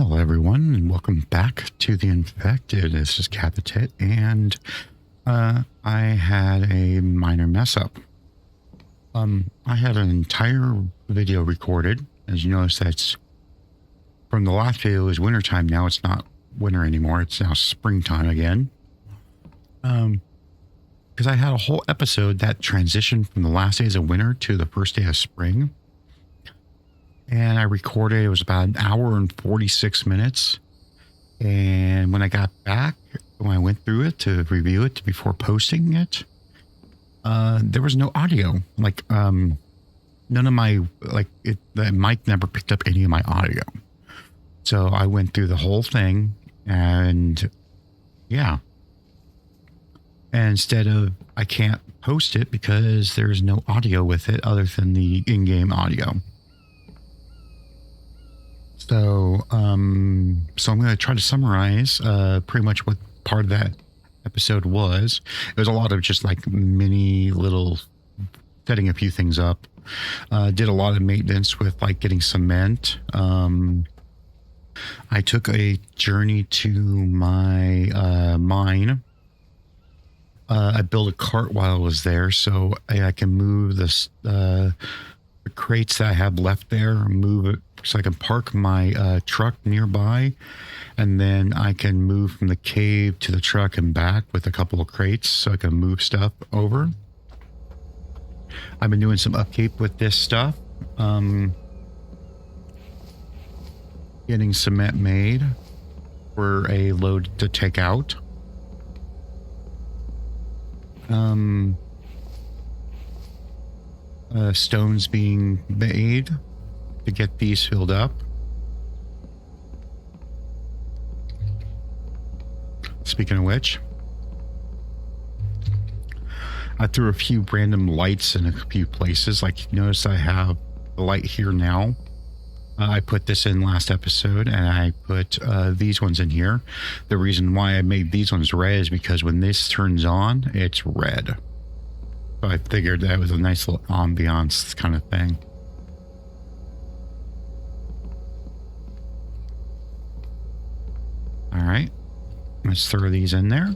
Hello everyone and welcome back to The Infected. This is Capitate and I had a minor mess up. I had an entire video recorded. As you notice, that's from the last video is wintertime. Now it's not winter anymore. It's now springtime again. Because I had a whole episode that transitioned from the last days of winter to the first day of spring. And I recorded, it was about an hour and 46 minutes. And when I got back, when I went through it to review it before posting it, there was no audio. Like, none of my, the mic never picked up any of my audio. So I went through the whole thing and yeah. And instead of, I can't post it because there's no audio with it other than the in-game audio. So, I'm going to try to summarize pretty much what part of that episode was. It was a lot of just like mini little setting a few things up. Did a lot of maintenance with like getting cement. I took a journey to my mine. I built a cart while I was there so I can move the crates that I have left there, move it so I can park my truck nearby, and then I can move from the cave to the truck and back with a couple of crates so I can move stuff over. I've been doing some upkeep with this stuff, getting cement made for a load to take out. Stones being made to get these filled up. Speaking of which, I threw a few random lights in a few places. Like you notice I have the light here now. I put this in last episode and I put these ones in here. The reason why I made these ones red is because when this turns on, it's red. So I figured that was a nice little ambiance kind of thing. All right, let's throw these in there.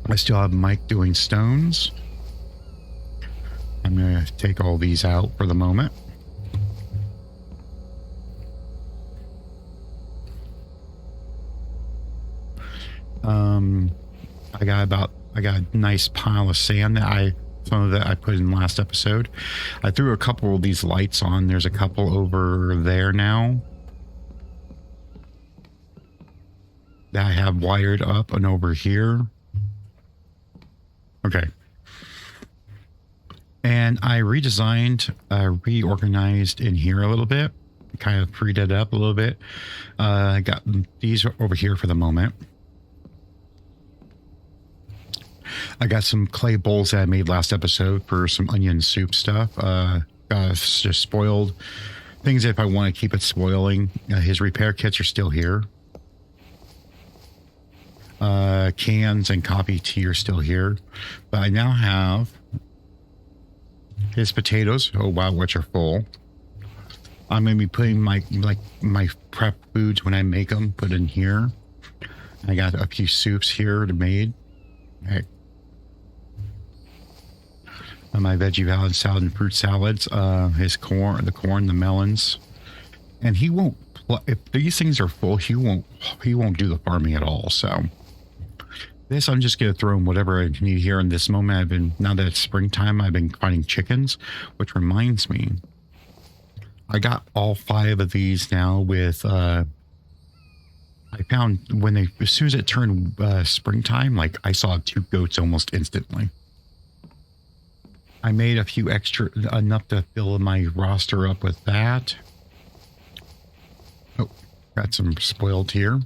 I still have Mike doing stones. I'm going to take all these out for the moment. I got a nice pile of sand that some of that I put in last episode. I threw a couple of these lights on. There's a couple over there now that I have wired up and over here. Okay. And I redesigned, reorganized in here a little bit, kind of freed it up a little bit. I got these over here for the moment. I got some clay bowls that I made last episode for some onion soup stuff. Just spoiled things if I want to keep it spoiling. His repair kits are still here. Cans and coffee tea are still here. But I now have his potatoes. Oh wow, which are full. I'm going to be putting my prep foods when I make them, put in here. I got a few soups here to made. Okay. My veggie salad and fruit salads, his corn, the melons, and he won't. If these things are full, he won't do the farming at all. So this, I'm just gonna throw in whatever I need here in this moment. Now that it's springtime, I've been finding chickens, which reminds me, I got all 5 of these now with. I found as soon as it turned springtime, like I saw 2 goats almost instantly. I made a few extra, enough to fill my roster up with that. Oh, got some spoiled here.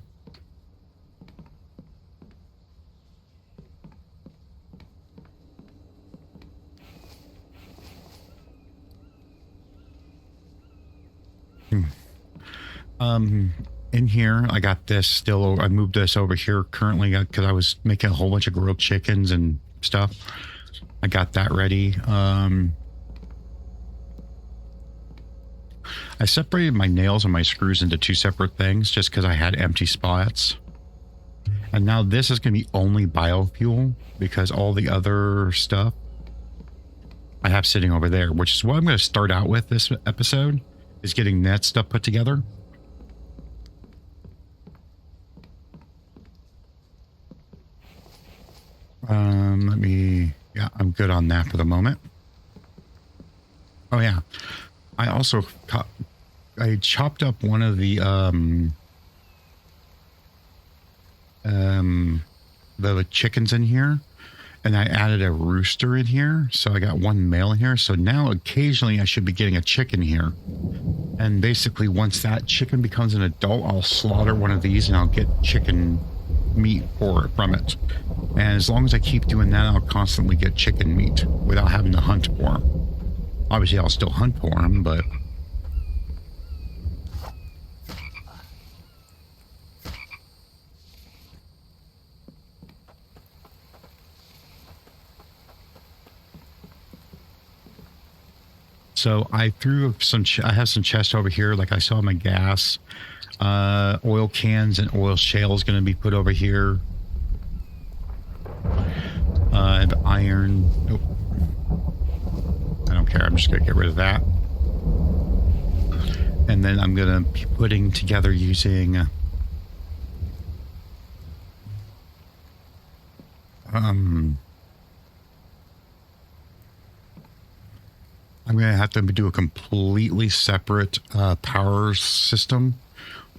In here, I got this still. I moved this over here currently because I was making a whole bunch of grilled chickens and stuff. I got that ready. I I separated my nails and my screws into two separate things just because I had empty spots. And now this is going to be only biofuel because all the other stuff I have sitting over there, which is what I'm going to start out with this episode, is getting that stuff put together. Yeah, I'm good on that for the moment. Oh yeah, I also I chopped up one of the chickens in here, and I added a rooster in here, so I got one male in here. So now occasionally I should be getting a chicken here, and basically once that chicken becomes an adult, I'll slaughter one of these and I'll get chicken meat from it. And as long as I keep doing that, I'll constantly get chicken meat without having to hunt for them. Obviously I'll still hunt for them, but so I threw some, I have some chests over here. Like I saw my gas, oil cans and oil shale is going to be put over here. And iron. Nope. I don't care. I'm just going to get rid of that. And then I'm going to be putting together using I'm going to have to do a completely separate power system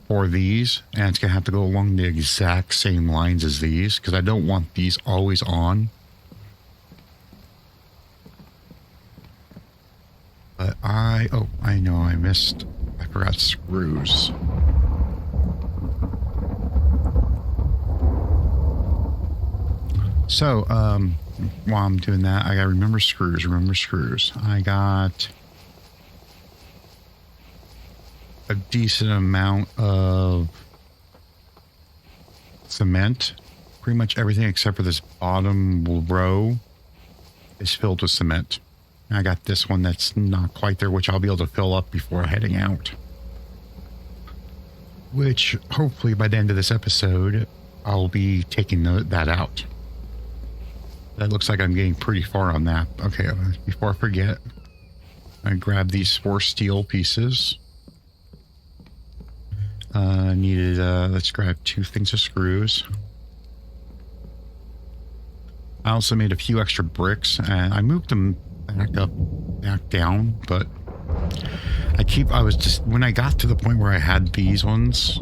for these, and it's going to have to go along the exact same lines as these because I don't want these always on. But I know I forgot screws. So, while I'm doing that, I gotta remember screws. I got a decent amount of cement. Pretty much everything except for this bottom row is filled with cement. I got this one that's not quite there, which I'll be able to fill up before heading out. Which, hopefully, by the end of this episode, I'll be taking that out. That looks like I'm getting pretty far on that. Okay, before I forget, I grab these 4 steel pieces. Let's grab 2 things of screws. I also made a few extra bricks, and I moved them back down, but when I got to the point where I had these ones,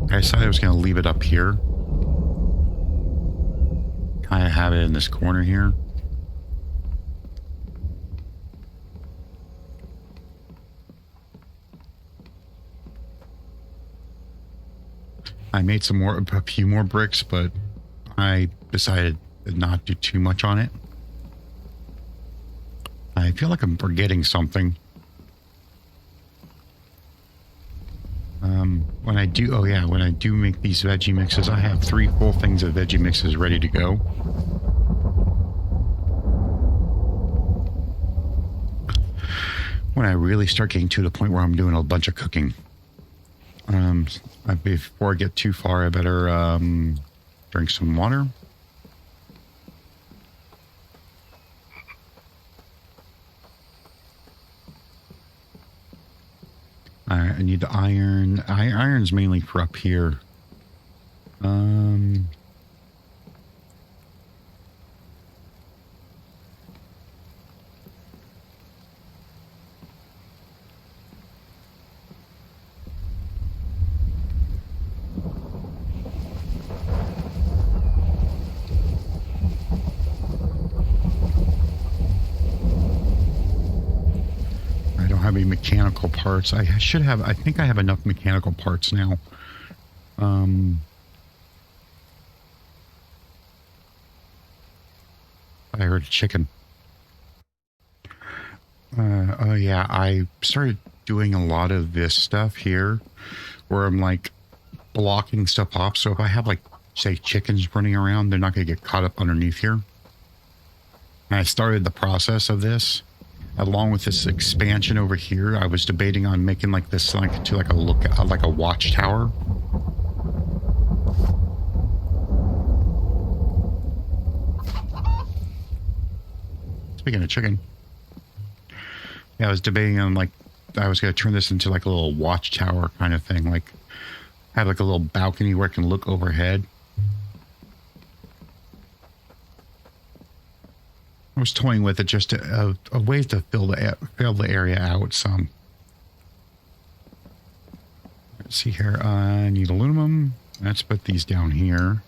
I decided I was going to leave it up here. I have it in this corner here. I made a few more bricks, but I decided to not do too much on it. I feel like I'm forgetting something. When I do make these veggie mixes, I have 3 full things of veggie mixes ready to go. When I really start getting to the point where I'm doing a bunch of cooking. Before I get too far, I better drink some water. I need the iron. Iron's mainly for up here. Any mechanical parts. I think I have enough mechanical parts now. I heard a chicken. Oh yeah, I started doing a lot of this stuff here where I'm like blocking stuff off, so if I have like, say, chickens running around, they're not going to get caught up underneath here. And I started the process of this along with this expansion over here, I was debating on making like this like to like a look like a watchtower. Speaking of chicken, yeah, I was debating on like I was going to turn this into like a little watchtower kind of thing, like have like a little balcony where I can look overhead. I was toying with it just a way to fill the area out some. Let's see here. I need aluminum. Let's put these down here.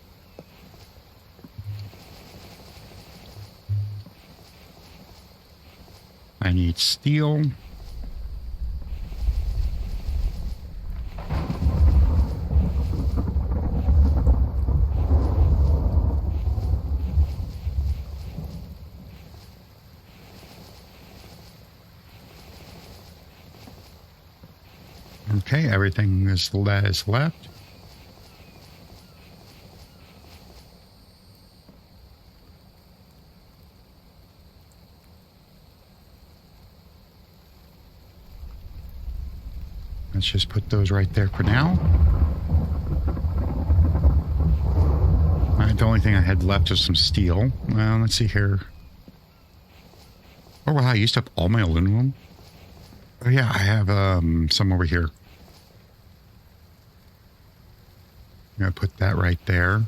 I need steel. Okay, everything is left. Let's just put those right there for now. All right, the only thing I had left is some steel. Well, let's see here. Oh, wow, I used up all my aluminum. Oh, yeah, I have some over here. I'm going to put that right there.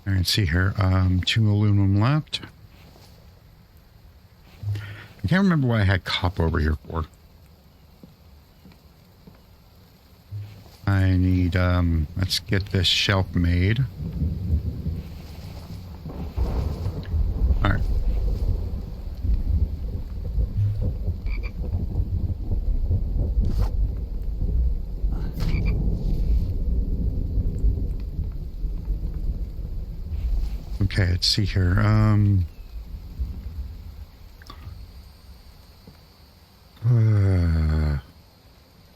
All right, see here. 2 aluminum left. I can't remember what I had copper over here for. I need, let's get this shelf made. All right. Okay, let's see here.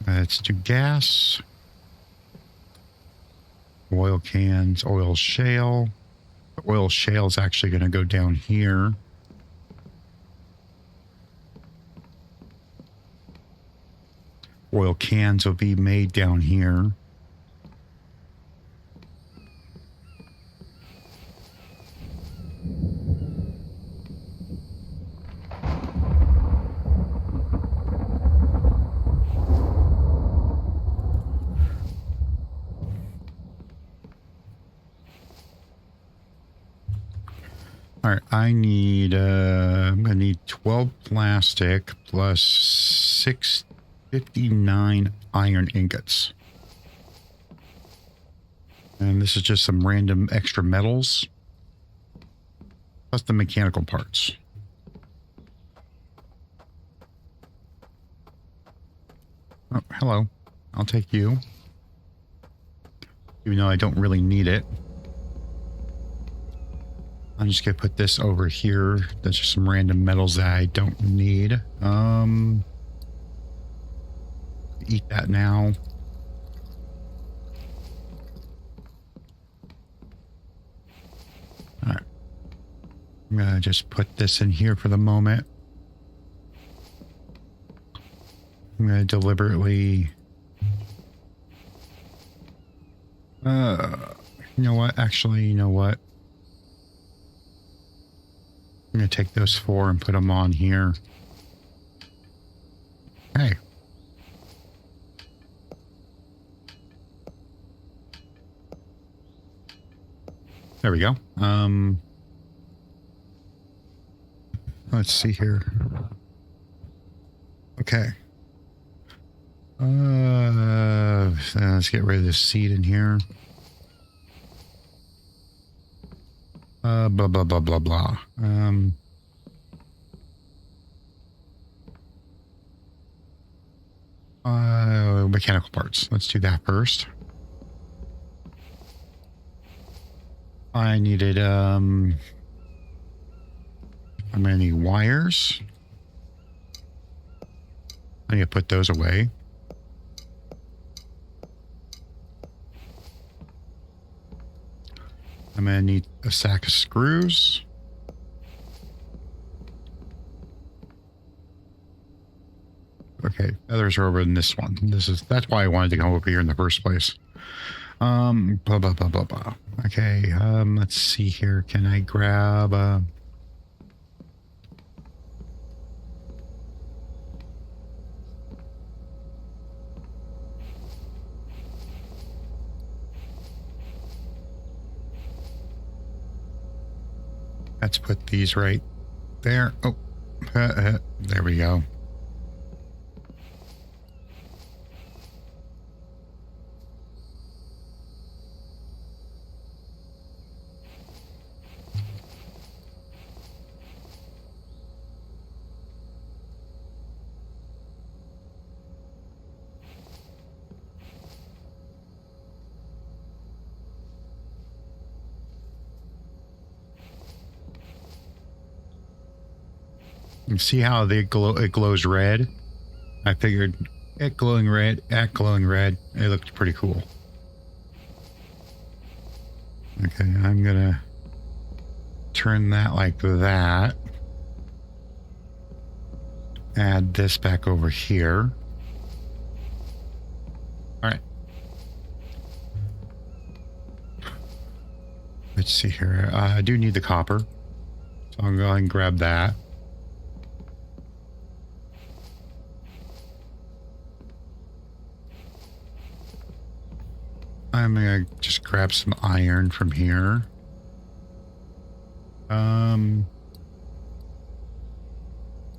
Let's do gas. Oil cans, oil shale. The oil shale is actually going to go down here. Oil cans will be made down here. All right, I'm gonna need 12 plastic plus 659 iron ingots. And this is just some random extra metals, plus the mechanical parts. Oh, hello. I'll take you. Even though I don't really need it. I'm just gonna put this over here. That's just some random metals that I don't need. Eat that now. All right. I'm gonna just put this in here for the moment. I'm gonna deliberately. You know what? Actually, you know what? I'm going to take those 4 and put them on here. Okay. There we go. Let's see here. Okay. Let's get rid of this seed in here. Blah, blah, blah, blah, blah. Mechanical parts. Let's do that first. I needed, I'm gonna need wires. I need to put those away. gonna need a sack of screws. Okay, others are over in this one. That's why I wanted to come over here in the first place. Blah blah blah blah blah. Okay, let's see here. Can I grab let's put these right there. Oh, there we go. You see how it glows red? I figured at glowing red, it looked pretty cool. Okay, I'm gonna turn that like that. Add this back over here. All right. Let's see here. I do need the copper, so I'm going to grab that. I'm gonna just grab some iron from here.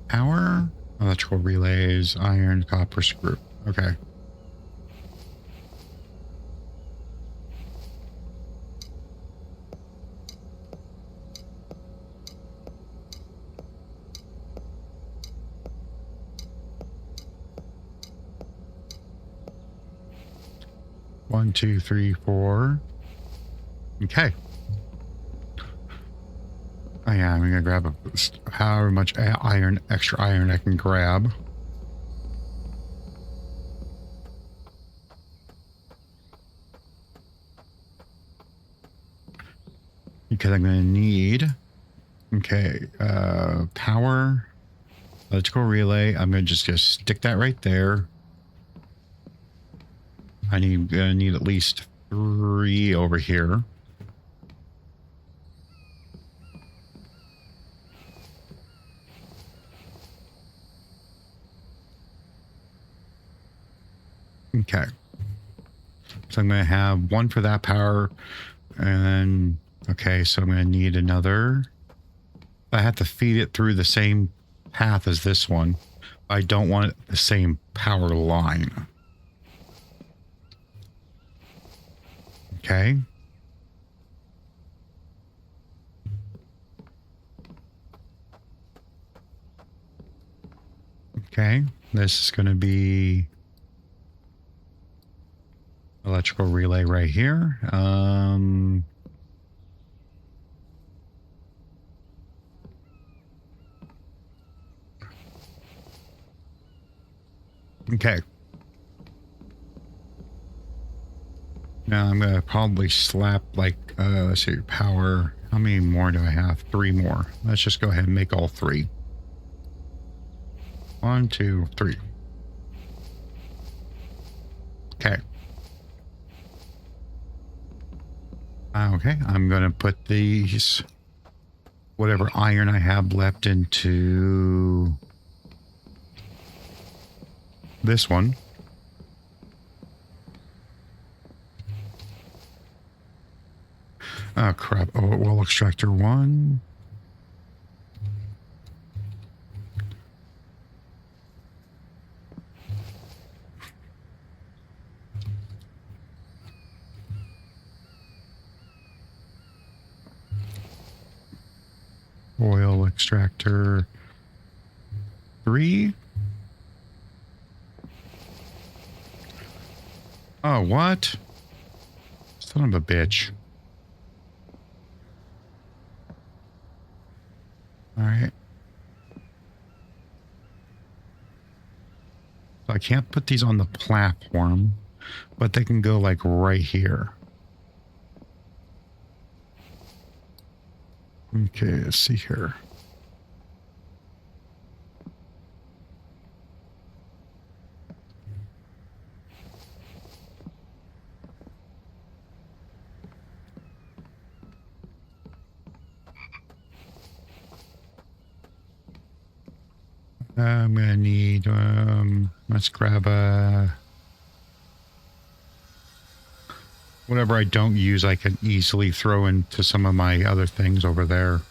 Power, electrical relays, iron, copper, screw. Okay. One, two, three, four. Okay. Oh yeah, I'm gonna grab however much iron, extra iron I can grab. Because I'm gonna need, okay, power, electrical relay. I'm gonna just stick that right there. I need at least 3 over here. Okay. So I'm going to have 1 for that power. And okay, so I'm going to need another. I have to feed it through the same path as this one. I don't want it the same power line. Okay. Okay. This is going to be electrical relay right here. Okay. Now I'm going to probably slap like, let's see, power. How many more do I have? 3 more. Let's just go ahead and make all 3. 1, 2, 3. Okay. Okay, I'm going to put these, whatever iron I have left, into this one. Oh, crap. Oh, oil extractor 1. Oil extractor 3. Oh, what? Son of a bitch. All right. So I can't put these on the platform, but they can go like right here. Okay, let's see here. I'm gonna need, let's grab whatever I don't use, I can easily throw into some of my other things over there.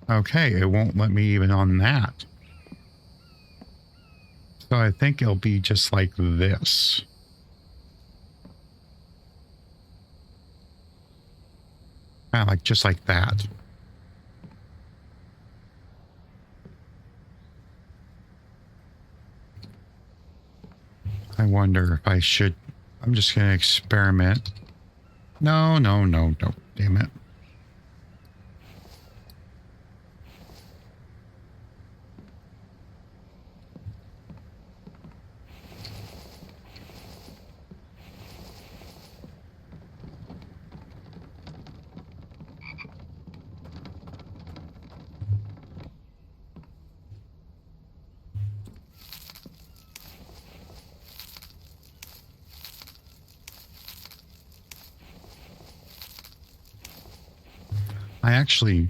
Okay, it won't let me even on that. So I think it'll be just like this. Kind of like just like that. I wonder if I should. I'm just going to experiment. No. Damn it.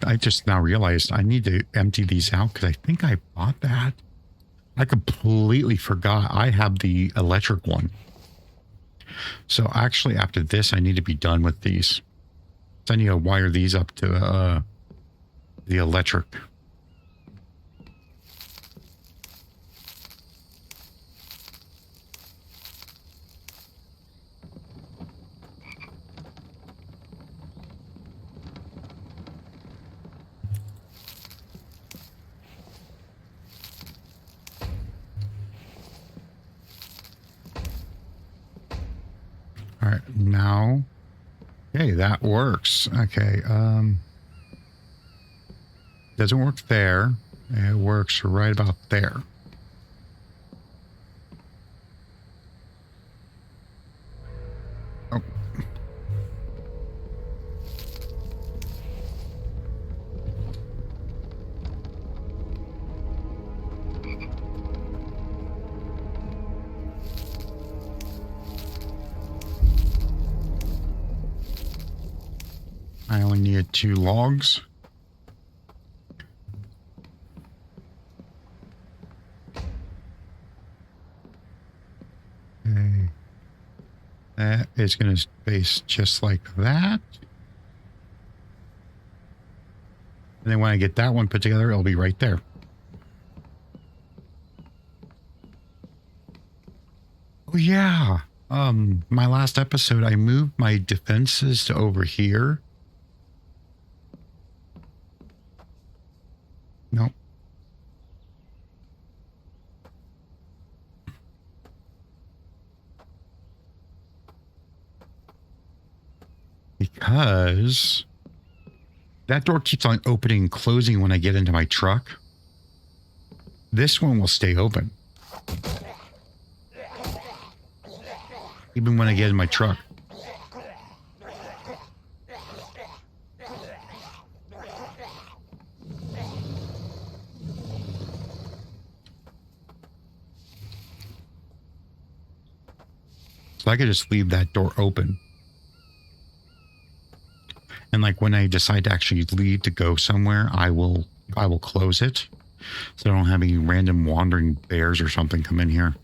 I just now realized I need to empty these out because I think I bought that. I completely forgot I have the electric one. So actually after this, I need to be done with these. So I need to wire these up to the electric. All right, now, okay, that works. Okay, doesn't work there. It works right about there. Oh. I only needed 2 logs. Okay. That is going to space just like that. And then when I get that one put together, it'll be right there. Oh yeah. My last episode, I moved my defenses to over here. Nope. Because that door keeps on opening and closing when I get into my truck. This one will stay open. Even when I get in my truck. So I could just leave that door open. And like when I decide to actually leave to go somewhere, I will close it. So I don't have any random wandering bears or something come in here.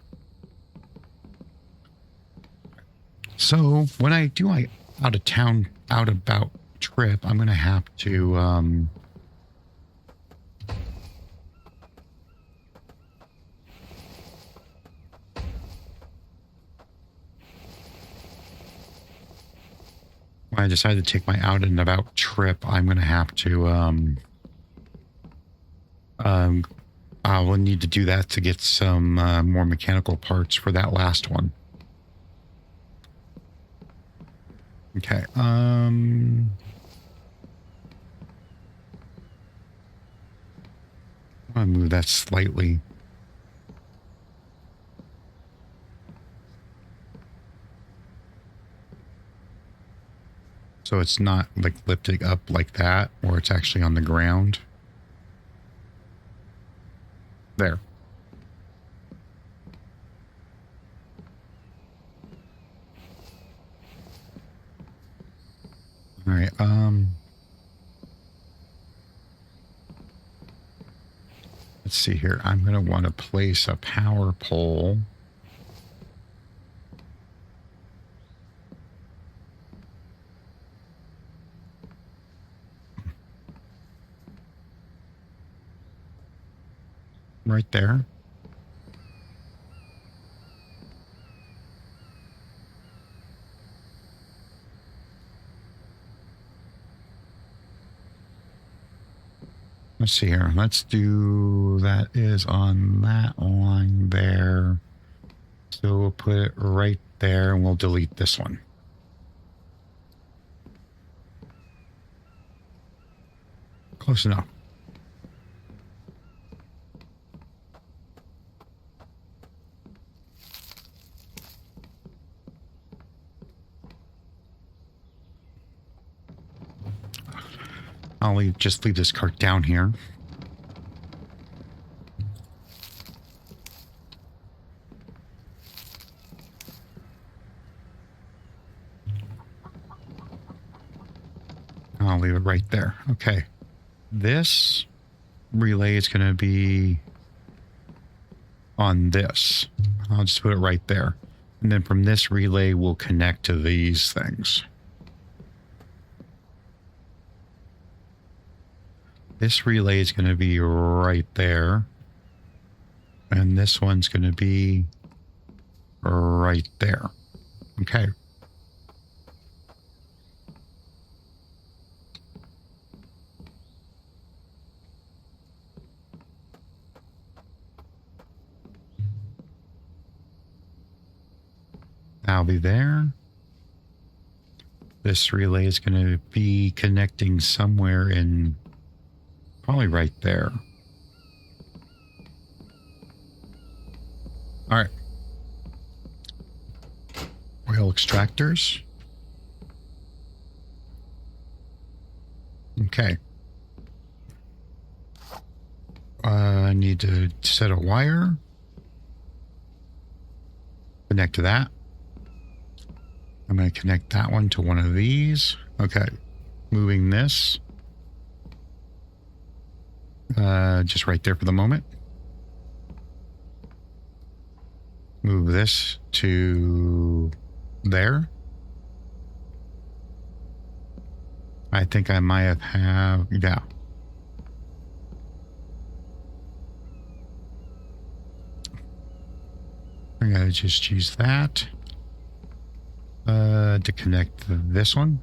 So when I do my out of town, out about trip, I'm going to have to, I decided to take my out and about trip, I'm going to have to, I will need to do that to get some more mechanical parts for that last one. Okay. I'm going to move that slightly. So it's not like lifting up like that, or it's actually on the ground. There. All right. Let's see here. I'm going to want to place a power pole. Right there. Let's see here. Let's do that is on that line there. So we'll put it right there and we'll delete this one. Close enough. I'll just leave this cart down here. I'll leave it right there. Okay. This relay is going to be on this. I'll just put it right there. And then from this relay, we'll connect to these things. This relay is going to be right there. And this one's going to be right there. Okay. I'll be there. This relay is going to be connecting somewhere in probably right there. All right. Oil extractors. Okay. I need to set a wire. Connect to that. I'm going to connect that one to one of these. Okay. Moving this. Just right there for the moment. Move this to there. I think I might have, yeah. I'm going to just use that to connect this one.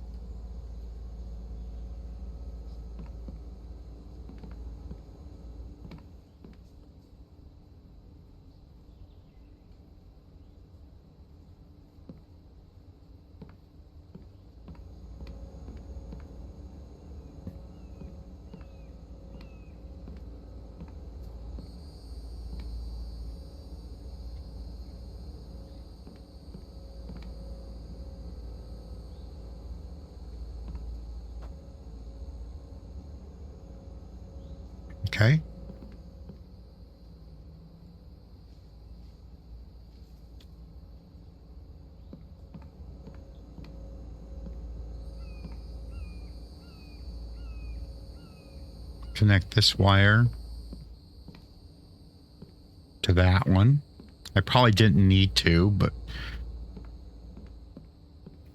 Okay. Connect this wire to that one. I probably didn't need to, but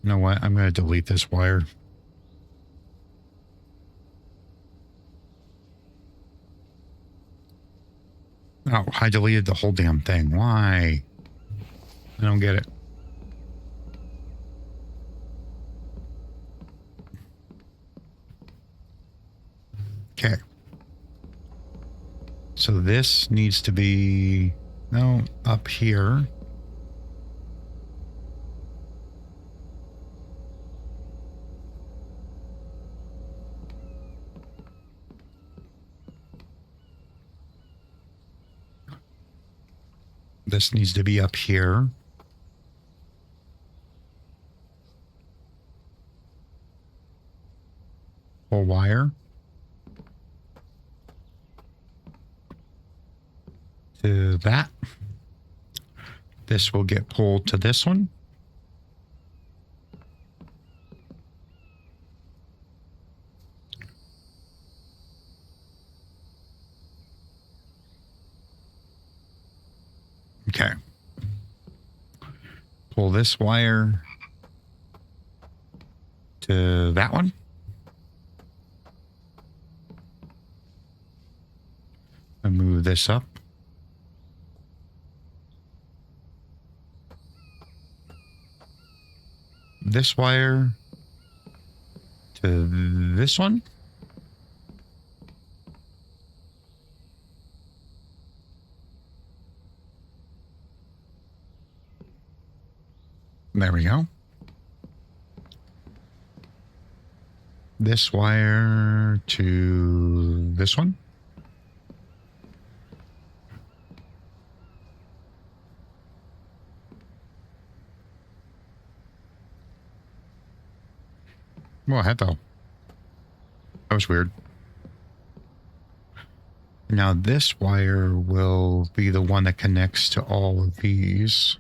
you know what? I'm going to delete this wire. Oh, I deleted the whole damn thing. Why? I don't get it. Okay. So this needs to be, no, up here. This needs to be up here. Pull wire to that. This will get pulled to this one. Okay. Pull this wire to that one. And move this up. This wire to this one. There we go. This wire to this one. What the hell? That was weird. Now this wire will be the one that connects to all of these.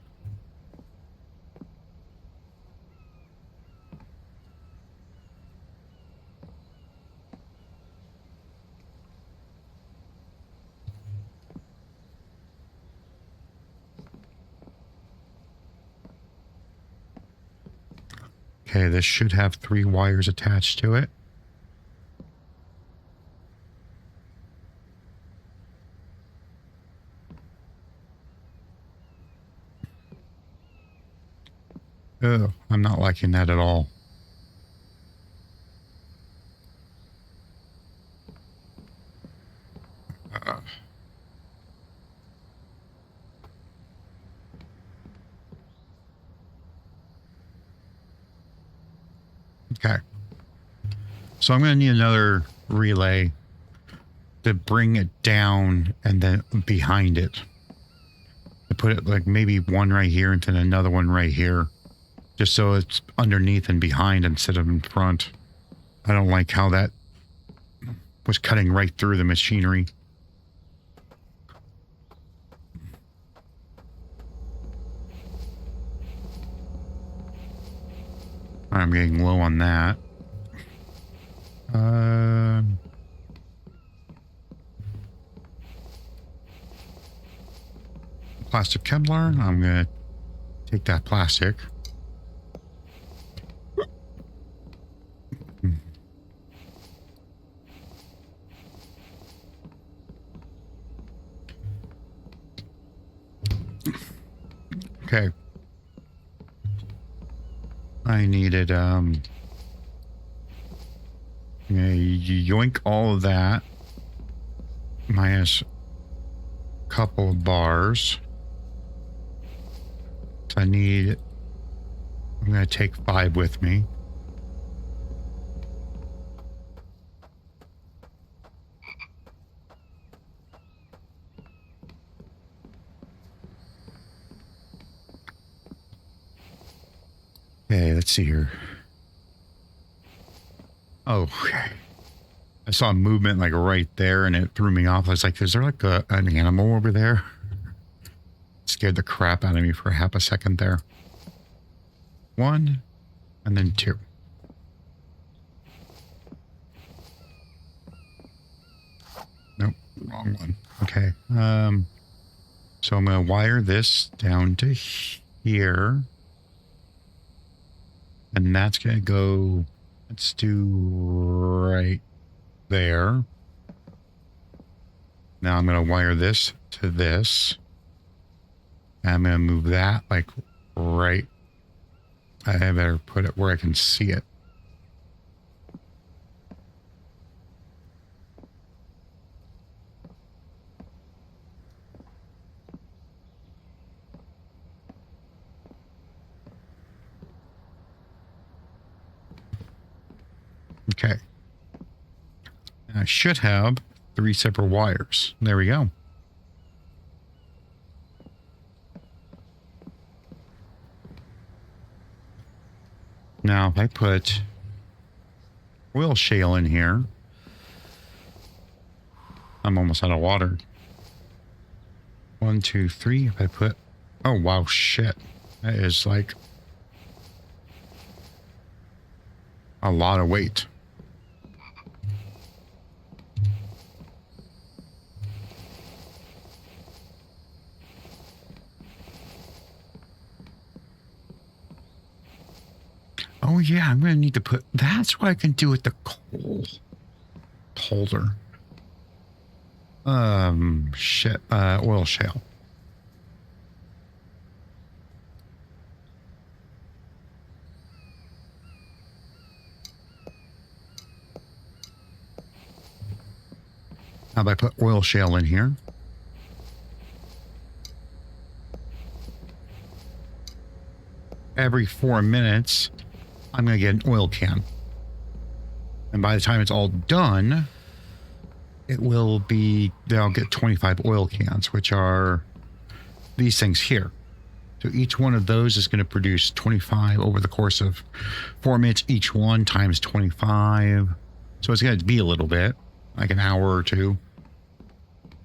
Okay, this should have 3 wires attached to it. Oh, I'm not liking that at all. Okay. So I'm going to need another relay to bring it down and then behind it. To put it like maybe one right here and then another one right here. Just so it's underneath and behind instead of in front. I don't like how that was cutting right through the machinery. I'm getting low on that. Plastic Kevlar. I'm going to take that plastic. Okay. I needed, yoink all of that. Minus a couple of bars. So I'm going to take 5 with me. Okay, let's see here. Oh, okay. I saw a movement like right there and it threw me off. I was like, is there like an animal over there? Scared the crap out of me for half a second there. 1 and then 2. Nope, wrong one. Okay. So I'm going to wire this down to here. And that's going to go, let's do right there. Now I'm going to wire this to this. And I'm going to move that like right. I better put it where I can see it. Okay. And I should have 3 separate wires. There we go. Now, if I put oil shale in here, I'm almost out of water. 1, 2, 3. If I put, oh wow, shit, that is like a lot of weight. Oh yeah, I'm gonna need to put, that's what I can do with the coal holder. Shit, oil shale. How about I put oil shale in here? Every 4 minutes, I'm going to get an oil can. And by the time it's all done, it will be, they'll get 25 oil cans, which are these things here. So each one of those is going to produce 25 over the course of 4 minutes, each one times 25. So it's going to be a little bit, like an hour or two.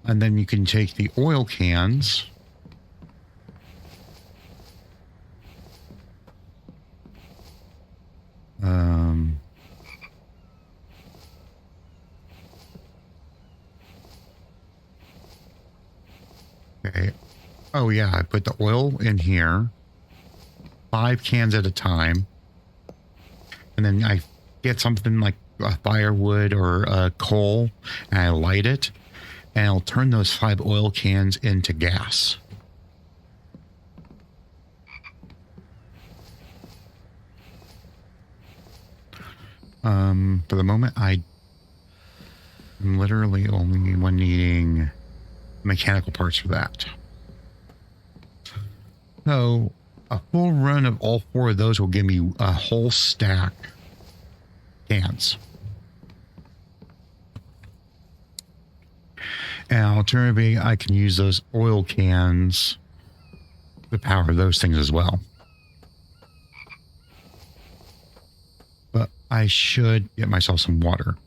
And then you can take the oil cans. Okay. Oh yeah, I put the oil in here. 5 cans at a time. And then I get something like a firewood or a coal and I light it. And I'll turn those 5 oil cans into gas. For the moment, I'm literally only needing mechanical parts for that. So a full run of all 4 of those will give me a whole stack cans. And alternatively, I can use those oil cans to power those things as well. But I should get myself some water.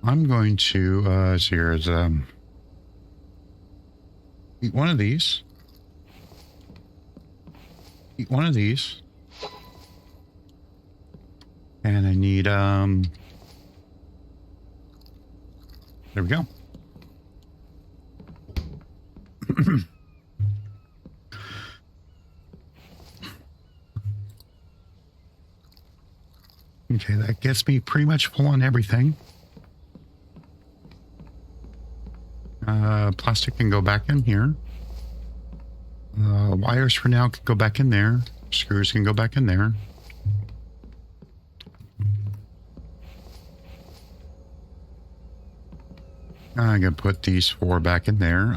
I'm going to see here's eat one of these. Eat one of these. And I need there we go. Okay, that gets me pretty much full on everything. Plastic can go back in here. Wires for now can go back in there. Screws can go back in there. I'm going to put these 4 back in there.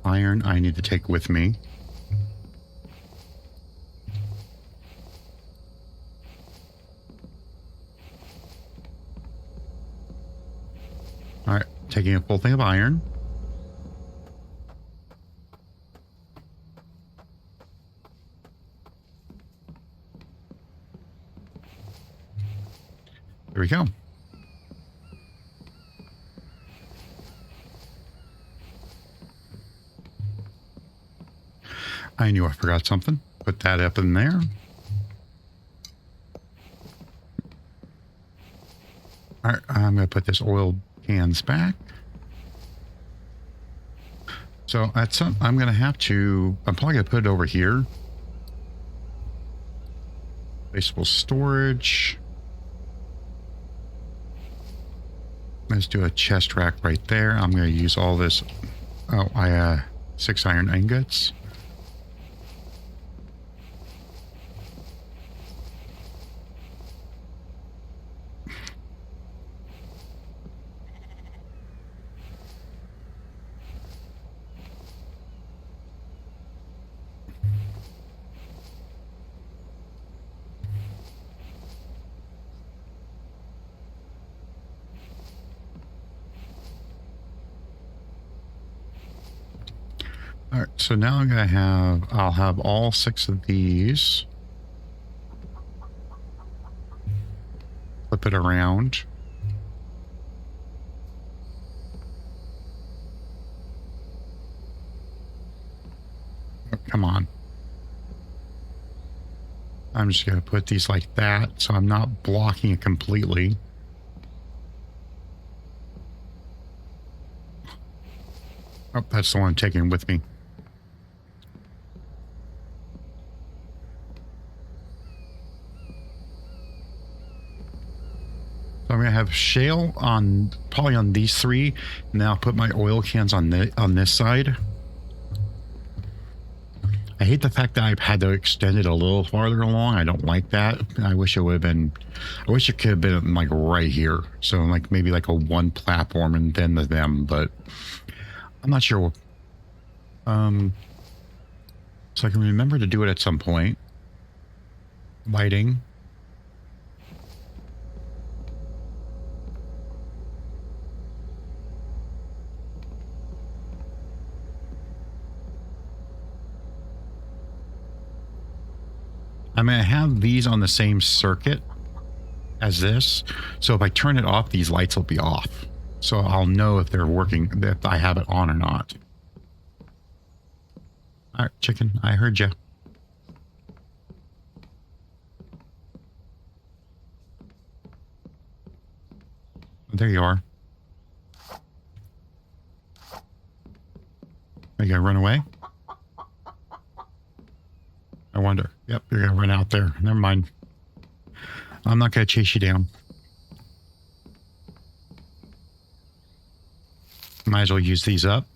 Iron I need to take with me. All right, taking a full thing of iron. There we go. I knew I forgot something. Put that up in there. All right, I'm going to put this oil cans back. So that's I'm going to have to, I'm probably going to put it over here. Placeable storage. Let's do a chest rack right there. I'm going to use all this. Oh, 6 iron ingots. So now I'm gonna I'll have all 6 of these. Flip it around. Oh, come on. I'm just gonna put these like that, so I'm not blocking it completely. Oh, that's the one I'm taking with me. So I'm gonna have shale on probably on these 3, and then I'll put my oil cans on this side. I hate the fact that I've had to extend it a little farther along. I don't like that. I wish it would have been. I wish it could have been like right here. So like maybe like a 1 platform and then them, but I'm not sure. So I can remember to do it at some point. Lighting. I'm going to have these on the same circuit as this. So if I turn it off, these lights will be off. So I'll know if they're working, if I have it on or not. All right, chicken, I heard you. There you are. Are you going to run away? I wonder. Yep, you're going to run out there. Never mind. I'm not going to chase you down. Might as well use these up.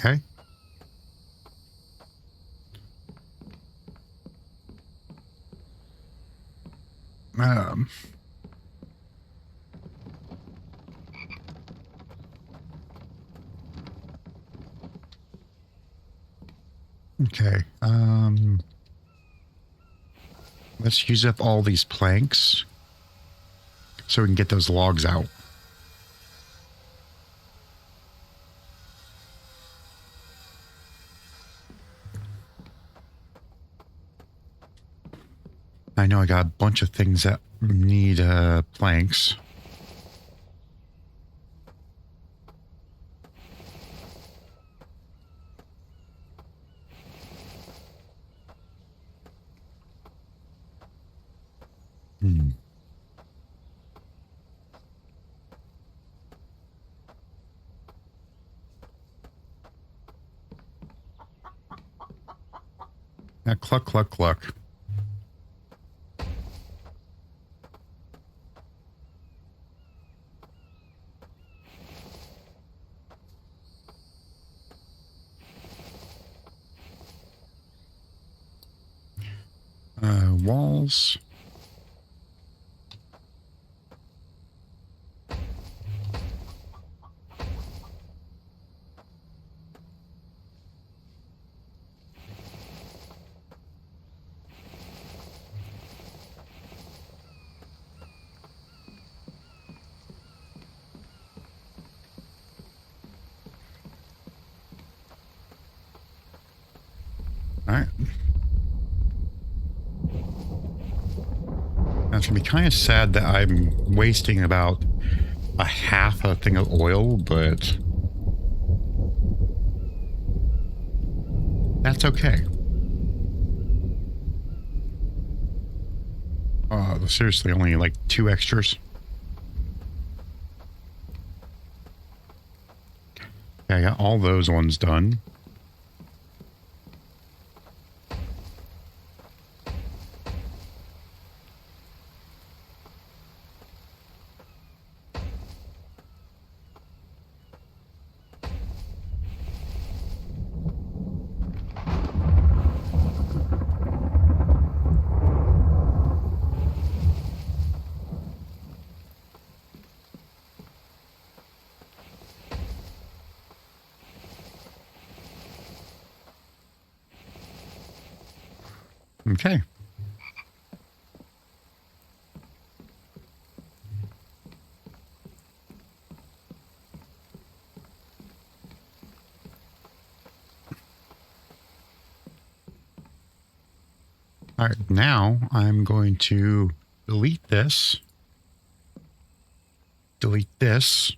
Okay. Okay. Let's use up all these planks so we can get those logs out. I know I got a bunch of things that need planks. Now cluck, cluck, cluck. Walls. All right. Now it's gonna be kind of sad that I'm wasting about a half a thing of oil, but that's okay. Seriously, only like 2 extras. Yeah, I got all those ones done. Okay. All right, now I'm going to delete this. Delete this.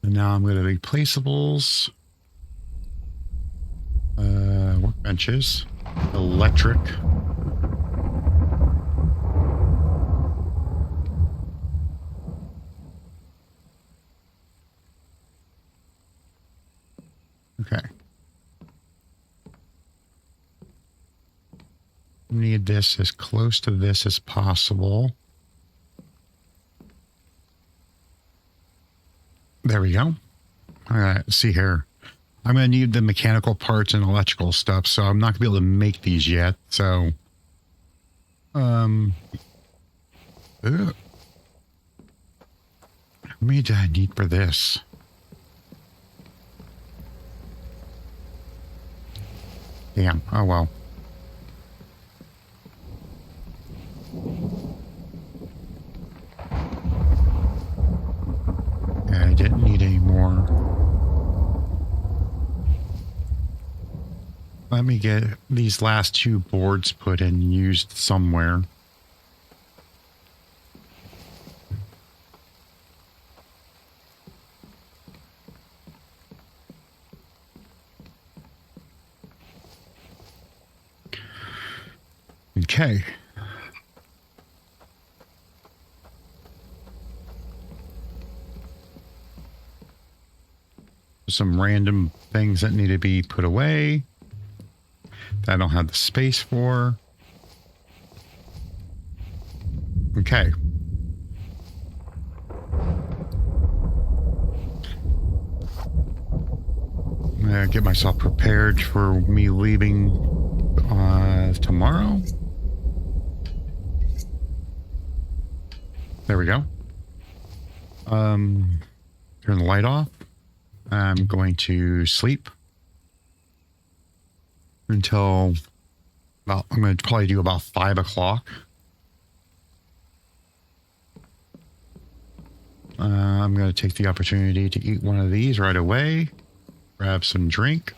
And now I'm going to replaceables. Workbenches. Electric. Okay. Need this as close to this as possible. There we go. All right, see here. I'm going to need the mechanical parts and electrical stuff, so I'm not going to be able to make these yet. So, how many do I need for this? Damn. Oh, well. Yeah, I didn't need any more. Let me get these last two boards put in used somewhere. Okay. Some random things that need to be put away that I don't have the space for. Okay. I'm gonna get myself prepared for me leaving tomorrow. There we go. Turn the light off. I'm going to sleep until about, I'm going to probably do about 5 o'clock. I'm going to take the opportunity to eat one of these right away. Grab some drink.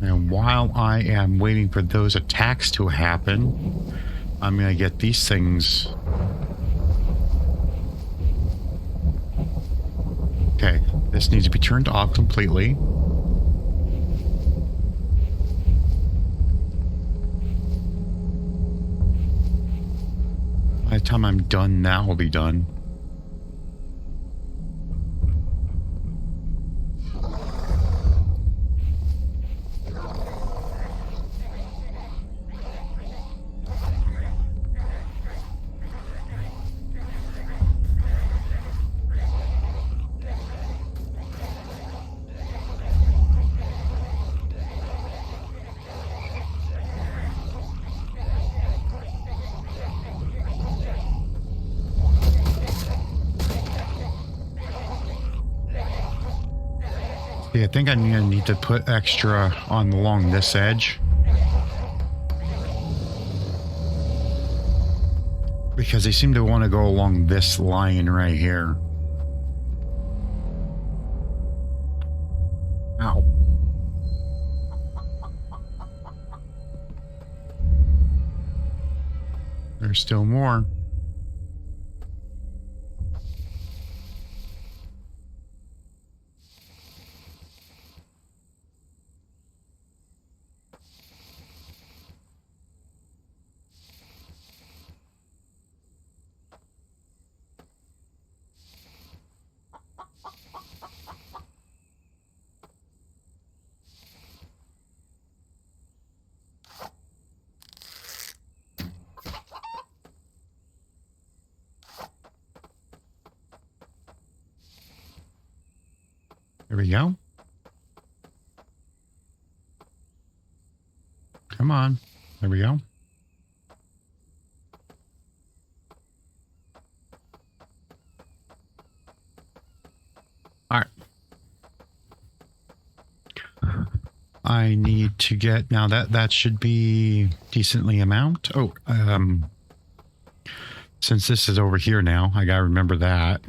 And while I am waiting for those attacks to happen, I'm going to get these things. Okay, this needs to be turned off completely. By the time I'm done, that will be done. Yeah, I think I'm gonna need to put extra on along this edge. Because they seem to want to go along this line right here. Ow. There's still more. There we go. Come on. There we go. All right. I need to get now that should be decently amount. Oh, since this is over here now, I gotta remember that.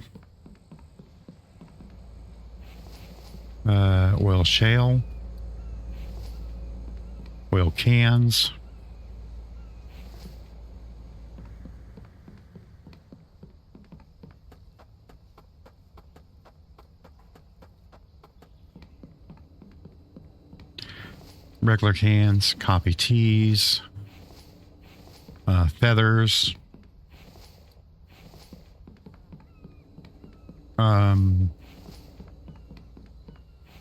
Oil shale, oil cans. Regular cans, copy teas, feathers,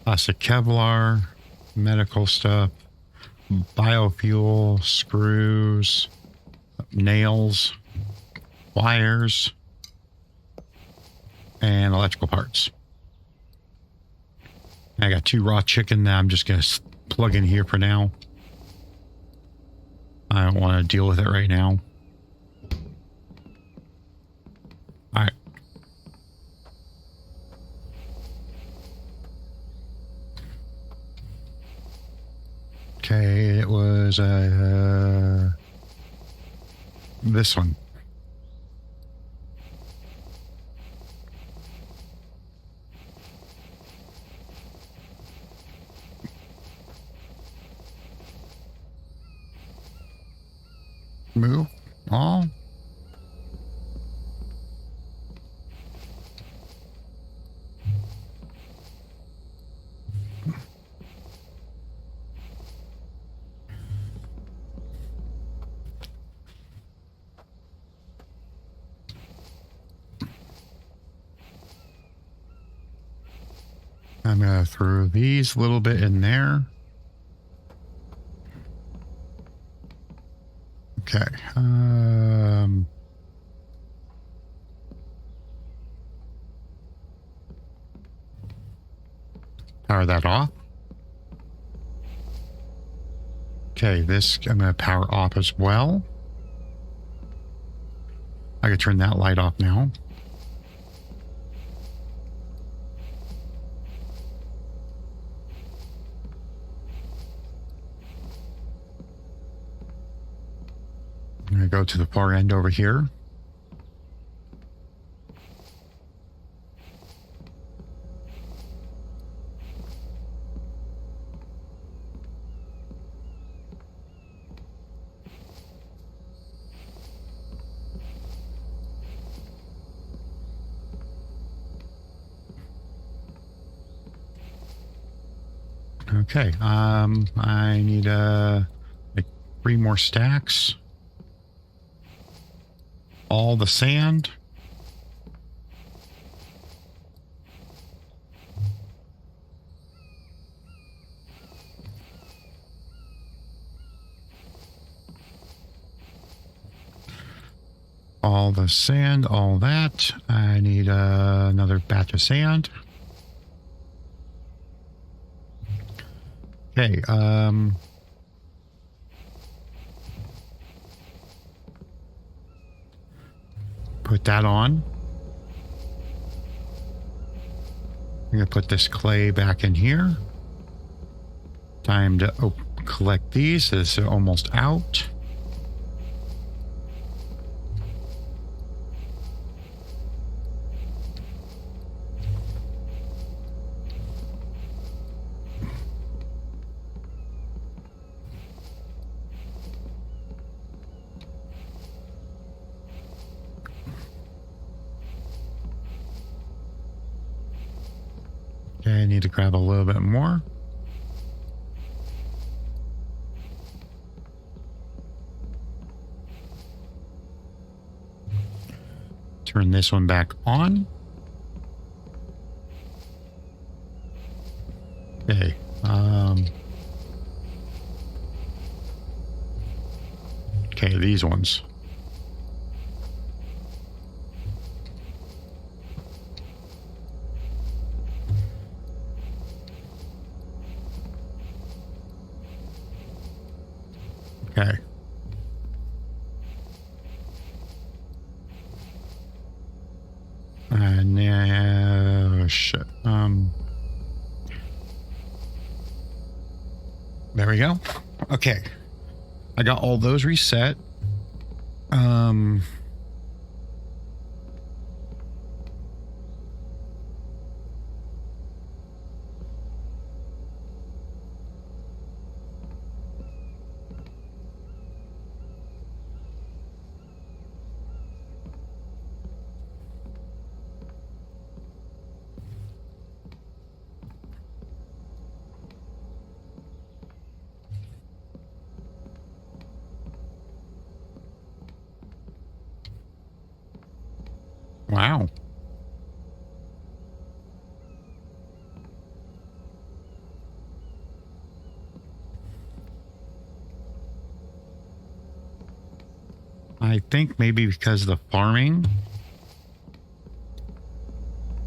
plastic Kevlar, medical stuff, biofuel, screws, nails, wires, and electrical parts. I got 2 raw chicken that I'm just going to plug in here for now. I don't want to deal with it right now. All right. Okay, it was this one. Move all. I'm going to throw these a little bit in there. Okay. Power that off. Okay, this I'm going to power off as well. I can turn that light off now. I'm going to go to the far end over here. Okay, I need like 3 more stacks. All the sand. All the sand, all that. I need another batch of sand. Okay, put that on. I'm going to put this clay back in here. Time to collect these. This is almost out. Okay, I need to grab a little bit more. Turn this one back on. Okay. Okay, these ones. Okay. Shit. There we go. Okay. I got all those reset. Wow. I think maybe because of the farming,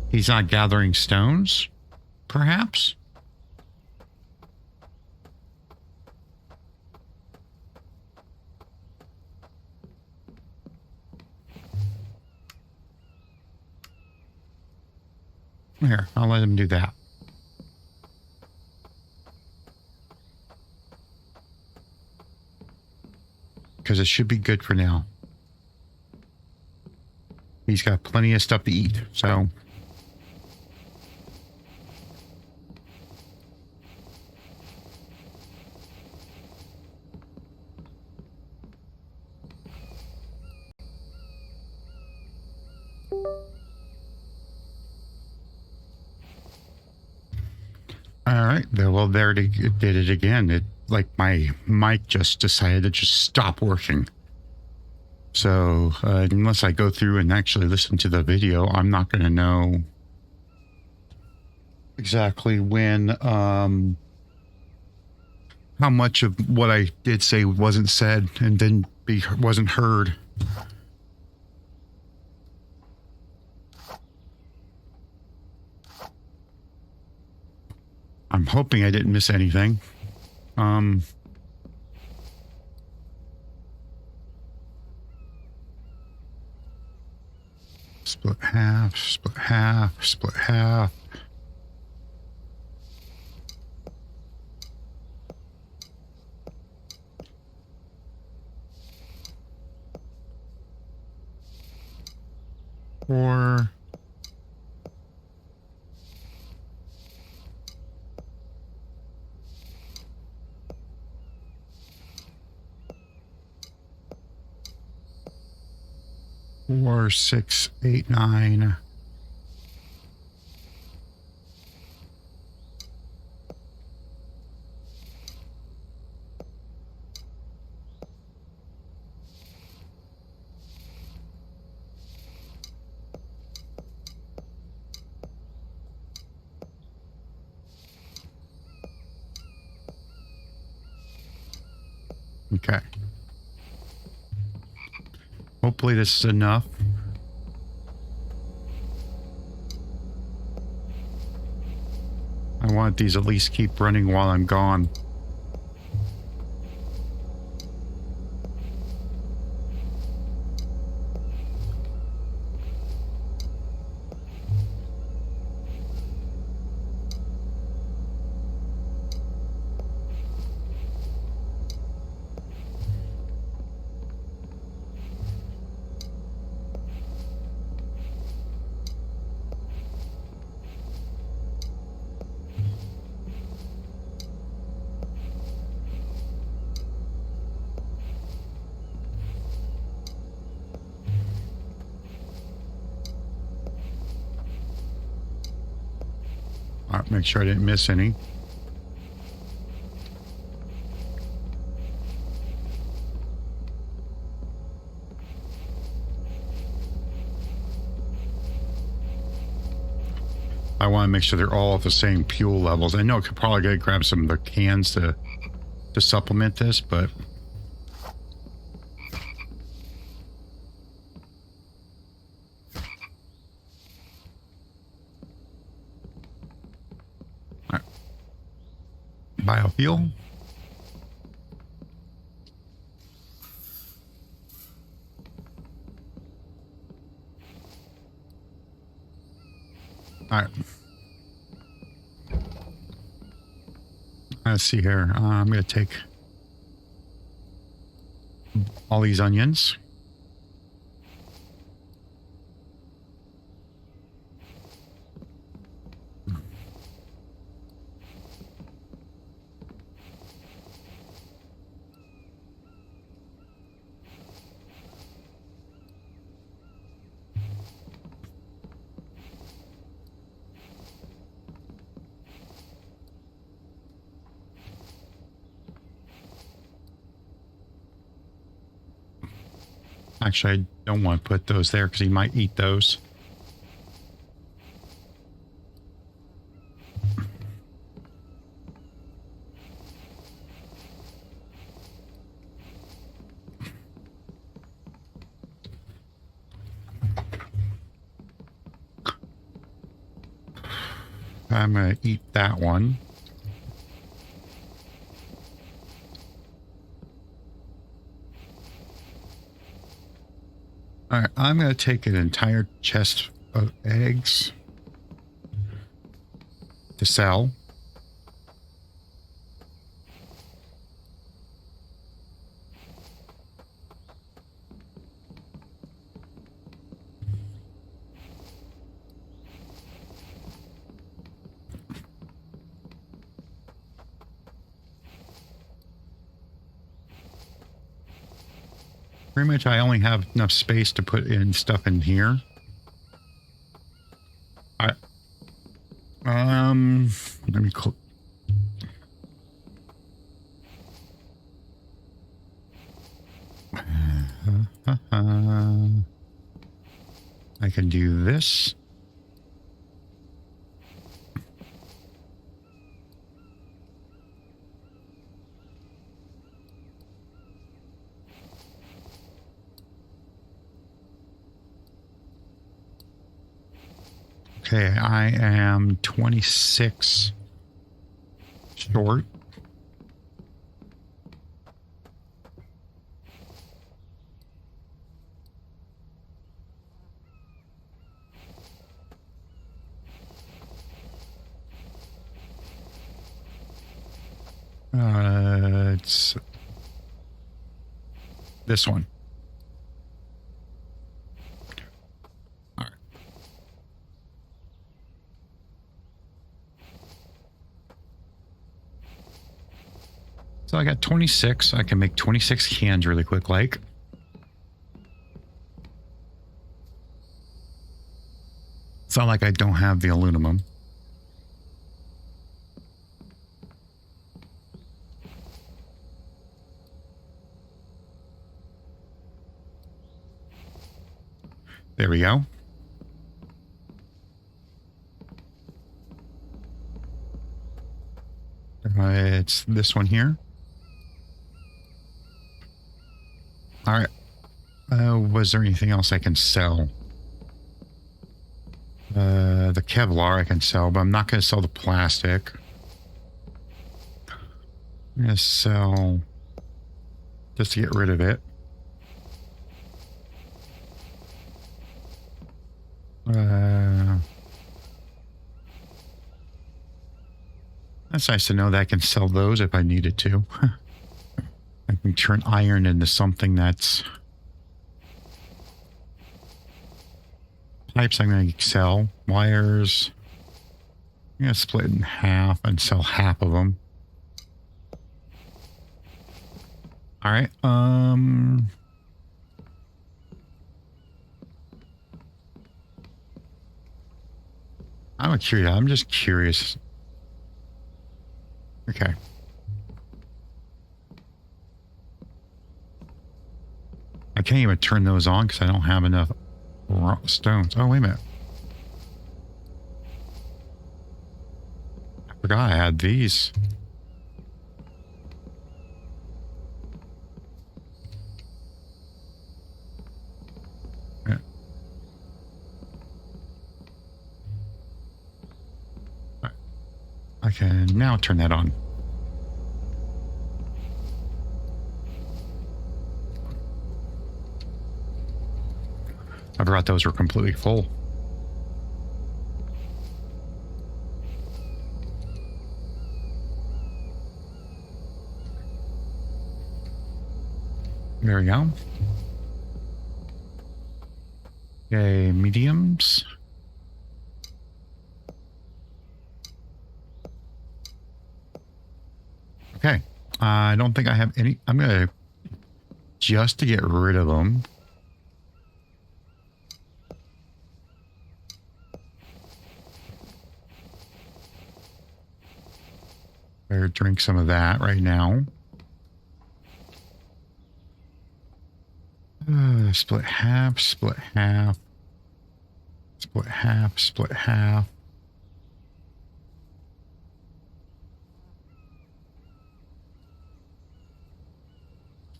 he's not gathering stones, perhaps? Here, I'll let him do that. Because it should be good for now. He's got plenty of stuff to eat, so... All right, well, there it did it again. It, like, my mic just decided to just stop working. So unless I go through and actually listen to the video, I'm not going to know exactly when, how much of what I did say wasn't said and wasn't heard. I'm hoping I didn't miss anything. Split half, split half, split half. Four. Four, 6, 8, 9. Okay. Hopefully this is enough. I want these at least keep running while I'm gone. All right, make sure I didn't miss any. I want to make sure they're all at the same fuel levels. I know I could probably go grab some of the cans to supplement this, but all right. Biofuel. All right. Let's see here. I'm going to take all these onions. Actually, I don't want to put those there because he might eat those. I'm going to eat that one. All right, I'm going to take an entire chest of eggs to sell. Pretty much I only have enough space to put in stuff in here. Let me I can do this. Okay, I am 26 short. It's this one. All right. So I got 26. I can make 26 cans really quick, like. It's not like I don't have the aluminum. There we go. It's this one here. All right. Was there anything else I can sell? The Kevlar I can sell, but I'm not going to sell the plastic. I'm going to sell just to get rid of it. That's nice to know that I can sell those if I needed to. I can turn iron into something that's... Pipes I'm going to sell. Wires. I'm going to split in half and sell half of them. All right. I'm curious. I'm just curious. Okay. I can't even turn those on because I don't have enough stones. Oh, wait a minute. I forgot I had these. Yeah. I can now turn that on. I forgot those were completely full. There we go. Okay, mediums. Okay. I don't think I have any. I'm going to, just to get rid of them. Better drink some of that right now. Split half, split half. Split half, split half.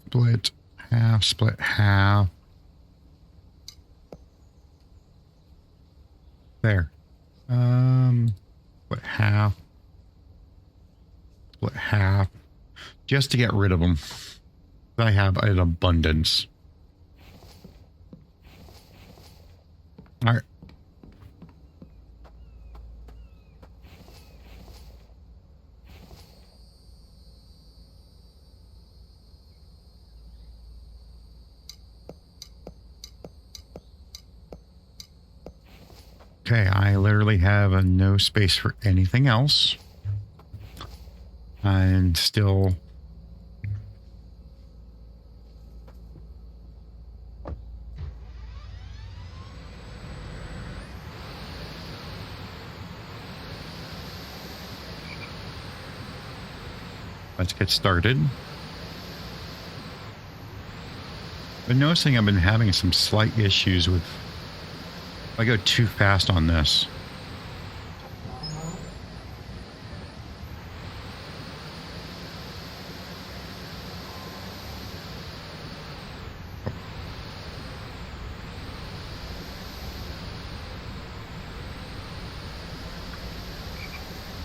Split half, split half. There. Split half. Split half. Just to get rid of them. I have an abundance. All right. Okay, I literally have no space for anything else. And still... Let's get started. But noticing I've been having some slight issues with... I go too fast on this.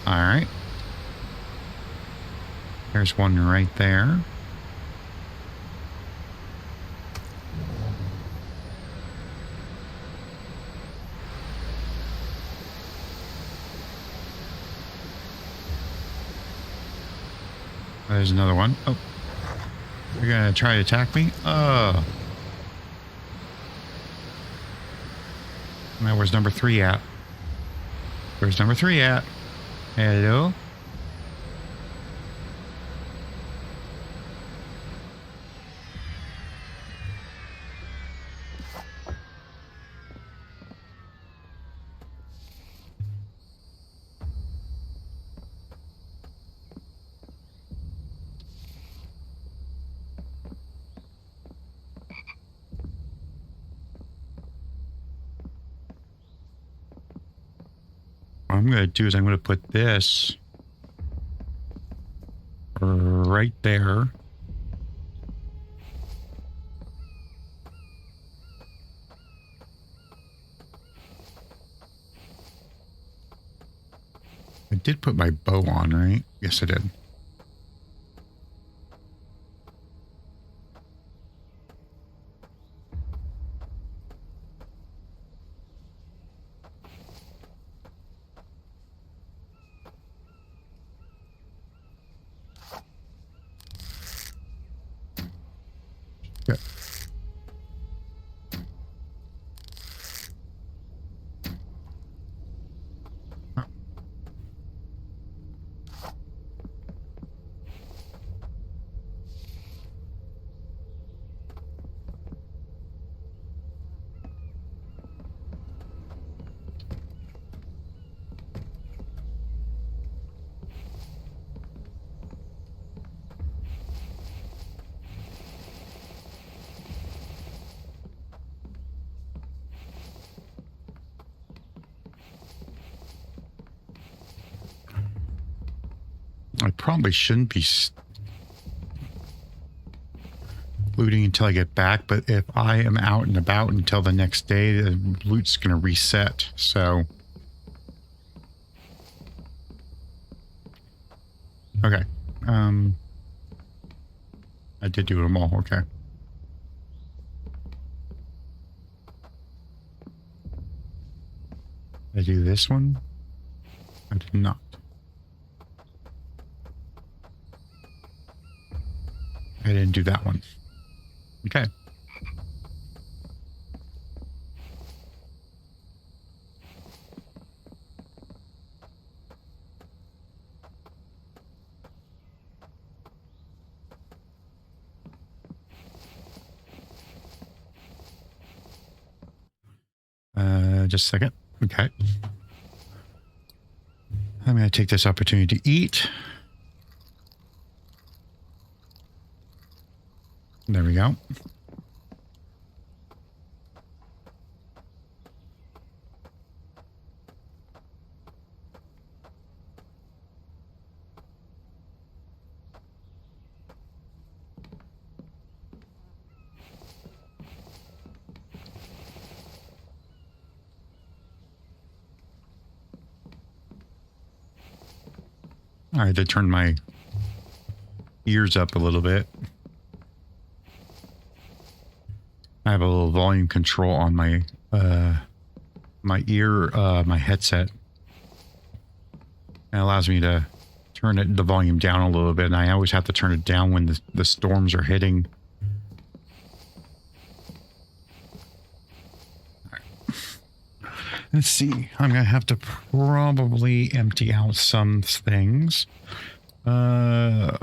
All right. There's one right there. There's another one. Oh, you're gonna try to attack me? Oh. Now where's number 3 at? Where's number 3 at? Hello? What I'm going to do is I'm going to put this right there. I did put my bow on, right? Yes, I did. Good. I probably shouldn't be looting until I get back, but if I am out and about until the next day, the loot's going to reset, so... Okay. I did do them all, okay. Did I do this one? I did not. I didn't do that one. Okay. Just a second. Okay. I'm going to take this opportunity to eat. There we go. I had to turn my ears up a little bit. I have a little volume control on my my headset. It allows me to turn the volume down a little bit, and I always have to turn it down when the storms are hitting. Let's see. I'm going to have to probably empty out some things. I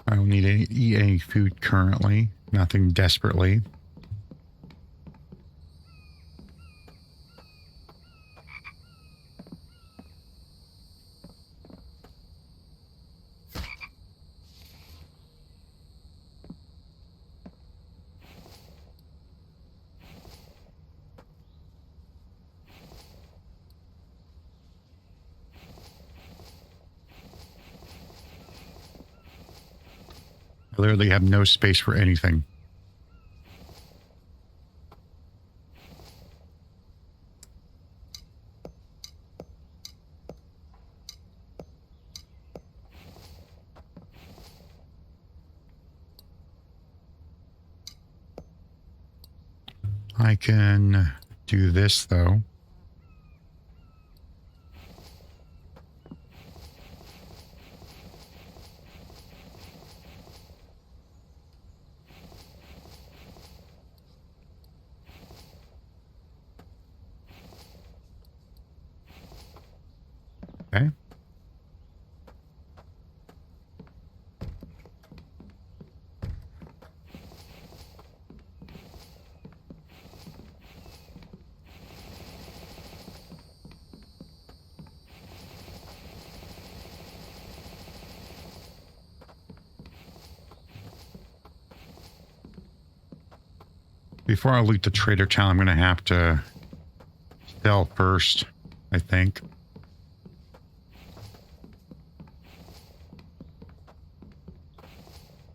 don't need to eat any food currently. Nothing desperately. I literally have no space for anything. I can do this, though. Okay. Before I loot the trader town, I'm going to have to sell first, I think.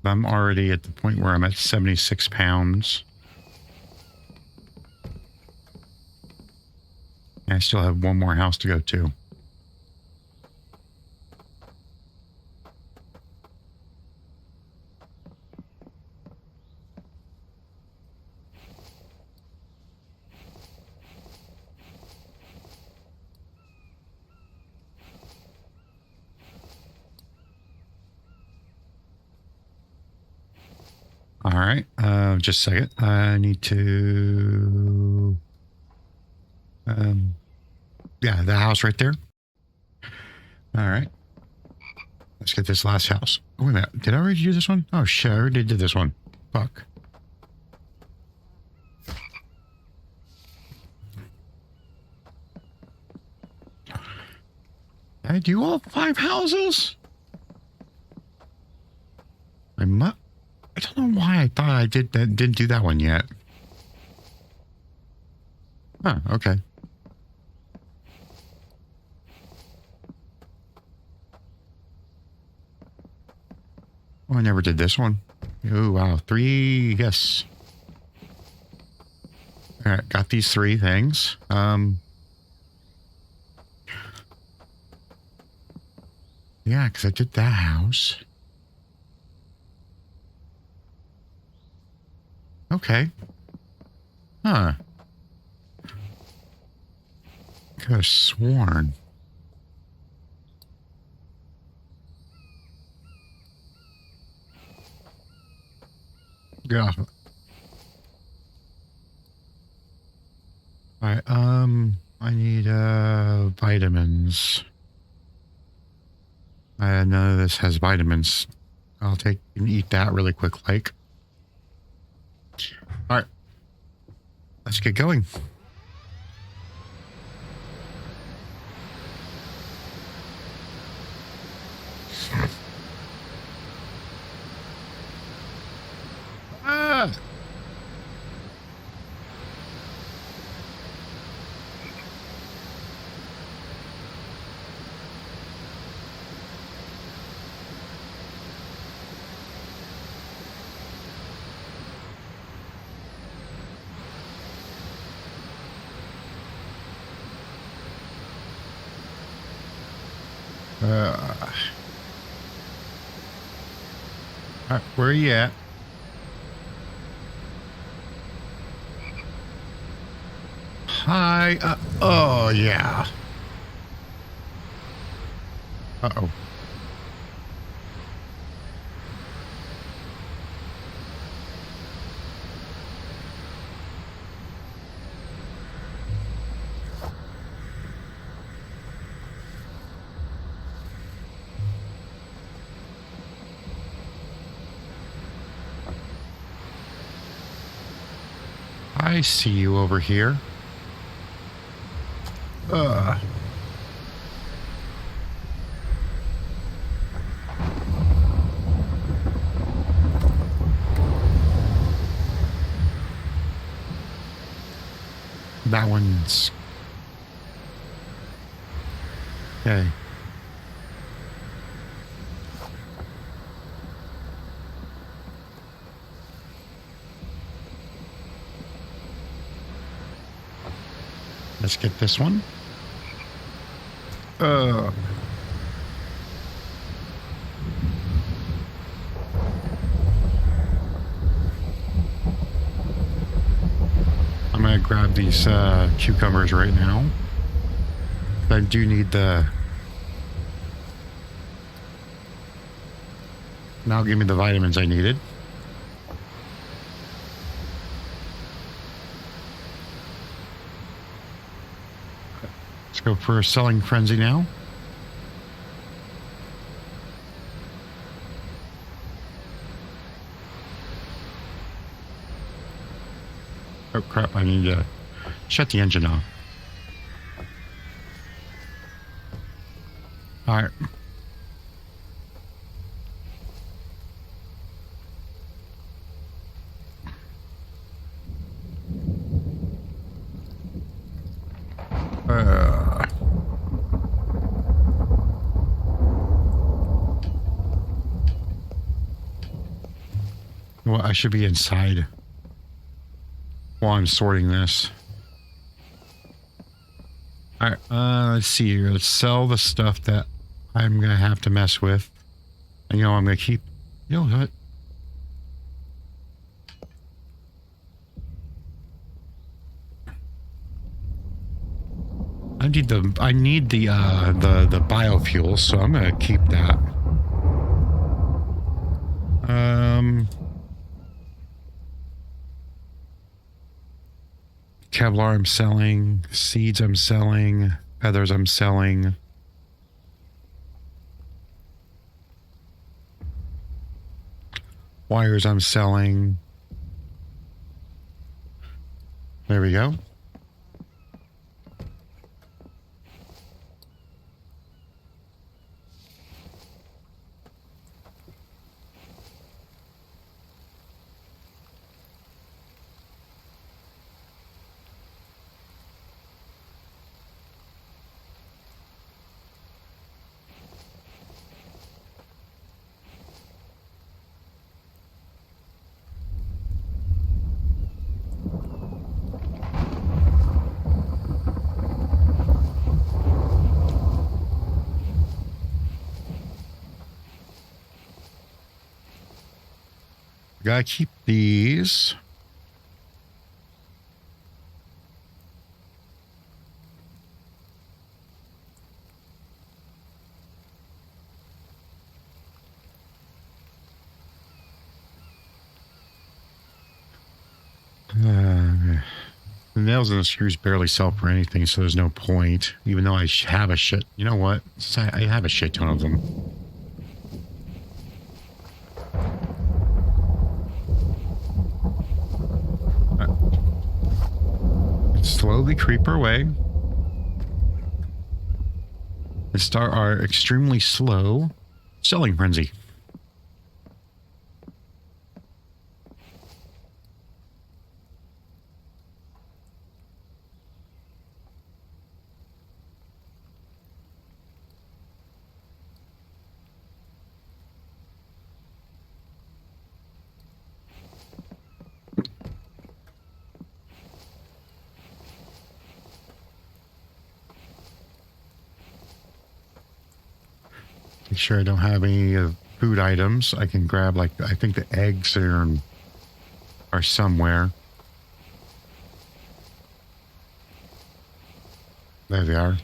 I'm already at the point where I'm at 76 pounds. And I still have one more house to go to. All right, just a second. I need to, yeah, the house right there. All right, let's get this last house. Oh, wait a minute. Did I already do this one? Oh, shit, I already did this one. Fuck. Did I do all 5 houses? I don't know why I thought I didn't do that one yet. Huh, okay. Oh, I never did this one. Oh, wow. 3, yes. All right, got these 3 things. Yeah, because I did that house. Okay. Huh. Could have sworn. Yeah. All right. I need vitamins. I know this has vitamins. I'll take and eat that really quick. Like, all right, let's get going. Ah! All right, where are you at? Hi. Oh, yeah. Uh-oh. I see you over here. That one's okay. Let's get this one. I'm gonna grab these cucumbers right now. I do need the. Now give me the vitamins I needed. Let's go for a selling frenzy now. Oh crap, I need to shut the engine off. All right. Well, I should be inside while I'm sorting this. All right, let's see here. Let's sell the stuff that I'm going to have to mess with. And, you know, I'm going to keep, you know what? I need the biofuel, so I'm going to keep that. Kevlar I'm selling, seeds I'm selling, feathers I'm selling. Wires I'm selling. There we go. Gotta keep these. The nails and the screws barely sell for anything, so there's no point. Even though I have a shit. You know what? I have a shit ton of them. Slowly creep our way. And start our extremely slow selling frenzy. Make sure I don't have any food items. I can grab, like, I think the eggs are somewhere. There they are.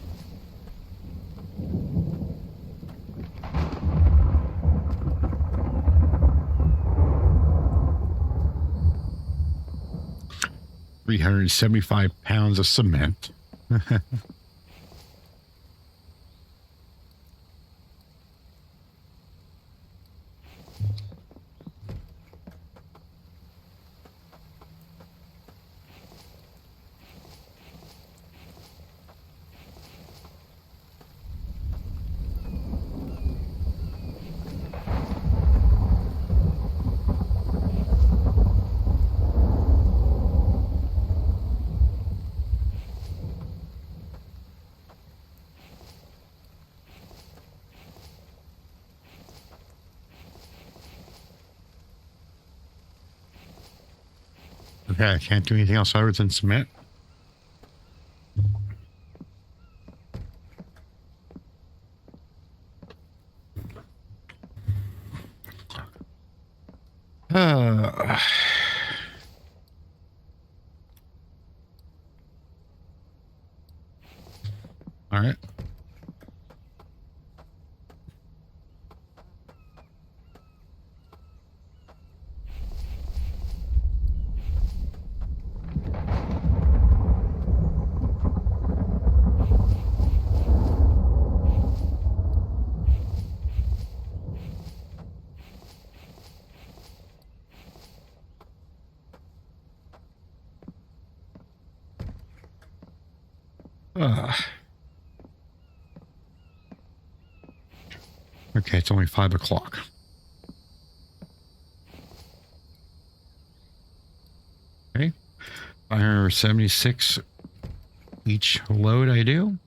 £375 of cement. Okay, I can't do anything else other than submit. All right. Okay, it's only 5 o'clock. Okay. 576 each load I do.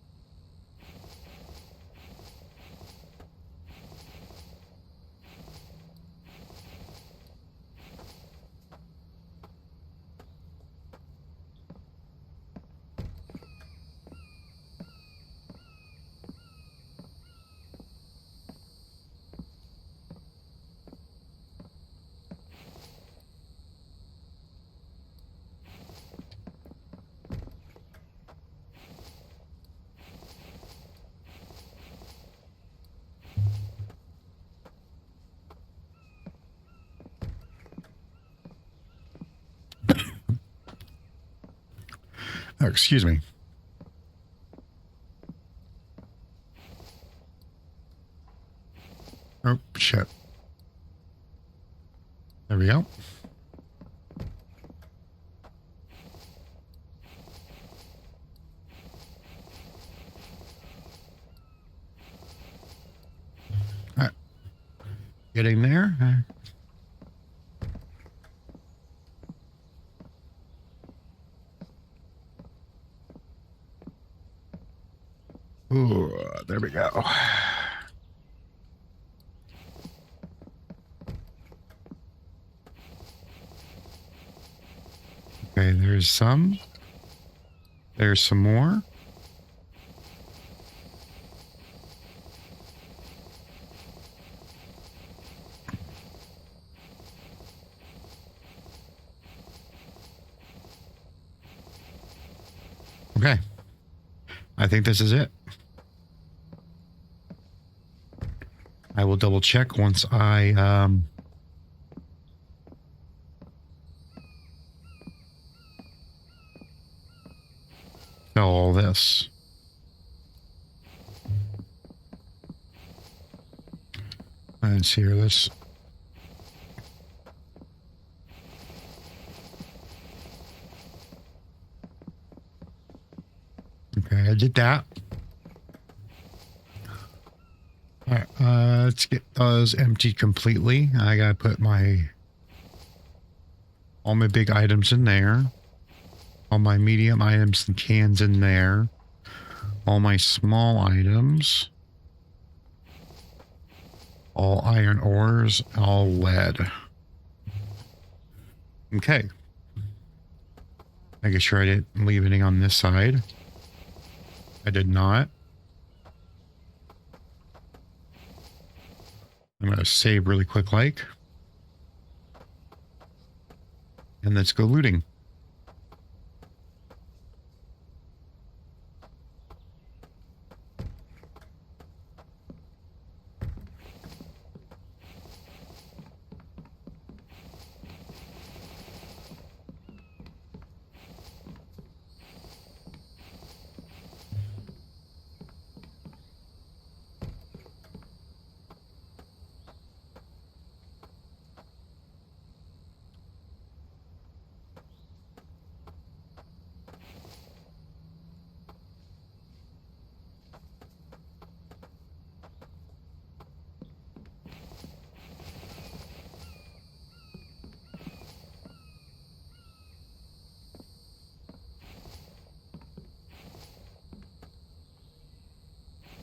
Oh, excuse me. Oh, shit. There we go. All right. Getting there. Ooh, there we go. Okay, there's some. There's some more. Okay. I think this is it. I will double check once I dispel all this. Let's hear this. Okay, I did that. All right, let's get those emptied completely. I gotta put all my big items in there. All my medium items and cans in there. All my small items. All iron ores, all lead. Okay. Making sure I didn't leave anything on this side. I did not. I'm going to save really quick like. And let's go looting.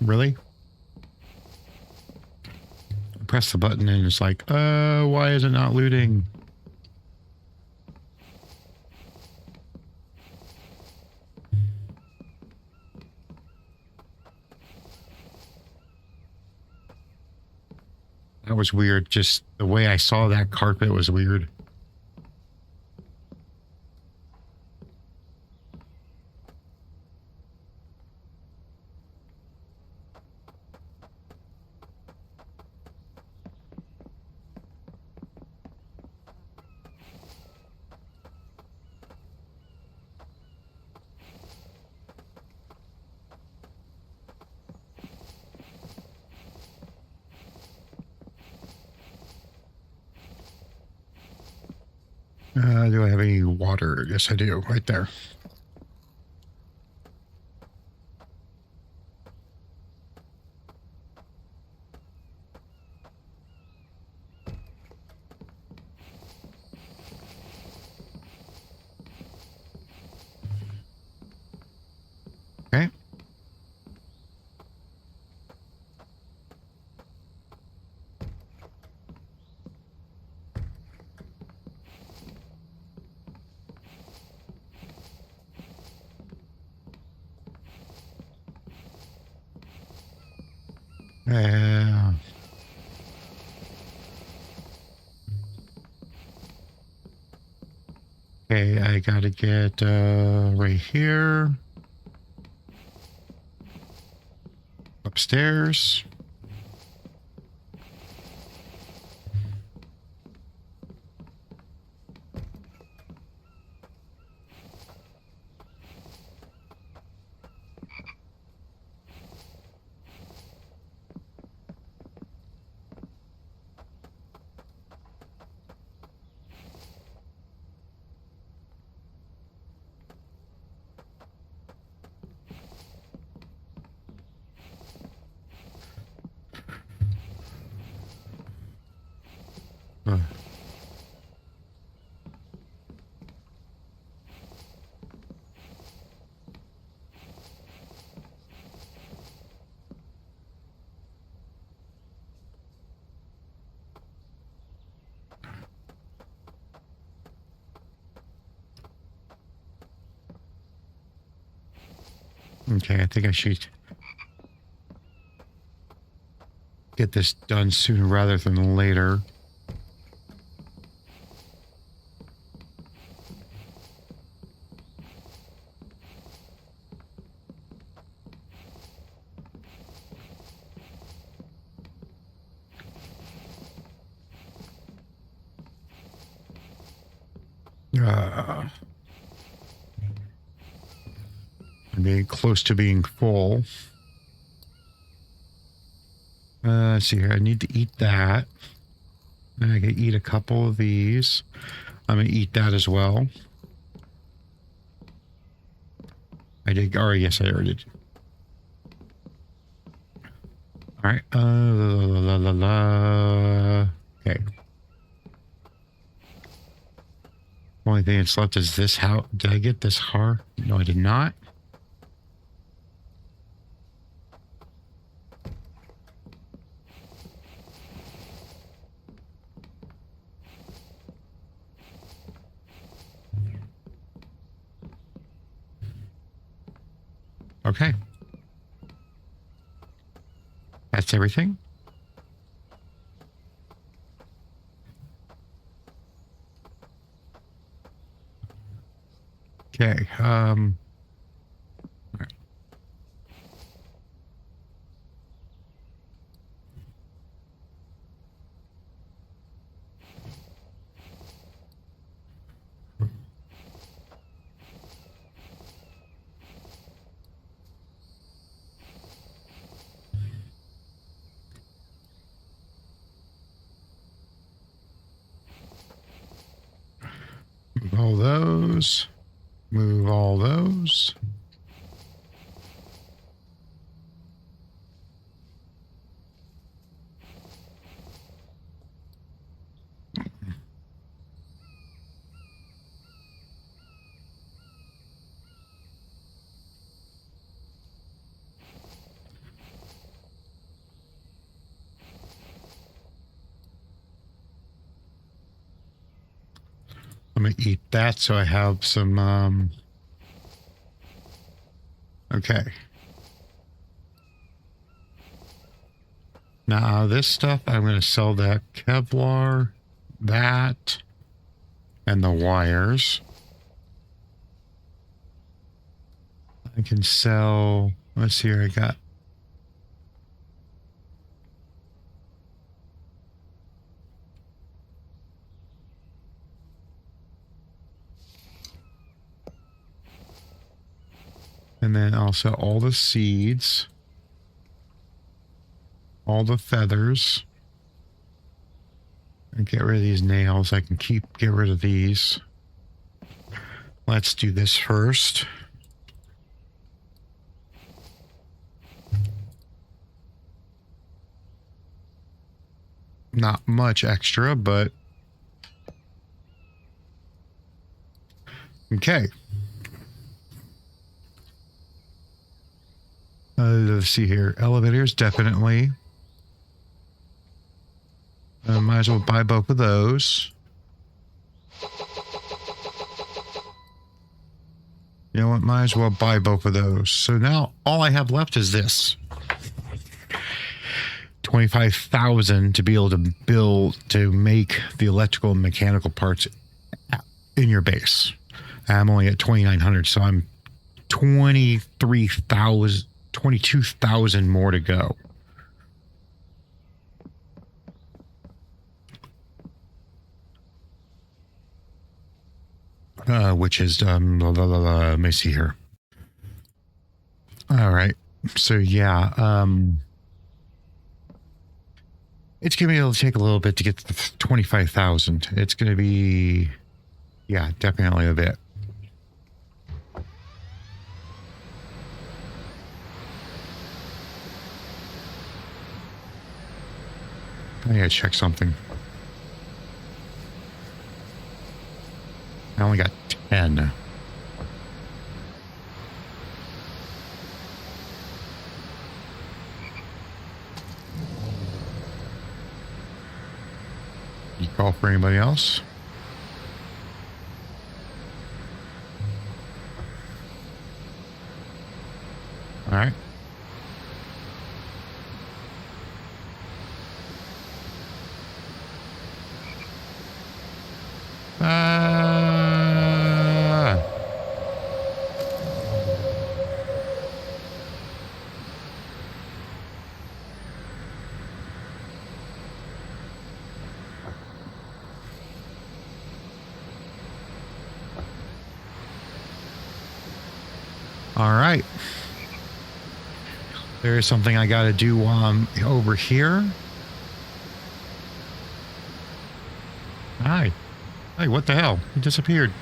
Really? Press the button and it's like, why is it not looting? That was weird. Just the way I saw that carpet was weird. Do I have any water? Yes, I do. Right there. Okay. Okay, I gotta get right here. Upstairs. Uh, okay, I think I should get this done sooner rather than later. Being close to being full. Let's see here. I need to eat that. And I can eat a couple of these. I'm going to eat that as well. I did. Oh, yes, I already did. All right. Okay. Only thing that's left is this house. Did I get this car? No, I did not. Okay. That's everything. Okay. All right. Move all those. Move all those. I'm going to eat that so I have some, okay. Now this stuff, I'm going to sell that Kevlar, that, and the wires. I can sell, let's see here, I got. And then also all the seeds, all the feathers, and get rid of these nails. I can get rid of these. Let's do this first. Not much extra, but okay. Let's see here. Elevators, definitely. Might as well buy both of those. You know what? Might as well buy both of those. So now all I have left is this. 25,000 to be able to make the electrical and mechanical parts in your base. I'm only at 2,900, so I'm 22,000 more to go. Which is, let me see here. All right. So yeah, it's going to be able to take a little bit to get to 25,000. It's going to be, yeah, definitely a bit. I gotta check something. I only got 10. You call for anybody else? All right. All right. There's something I got to do over here. Hi. Hey, what the hell? He disappeared.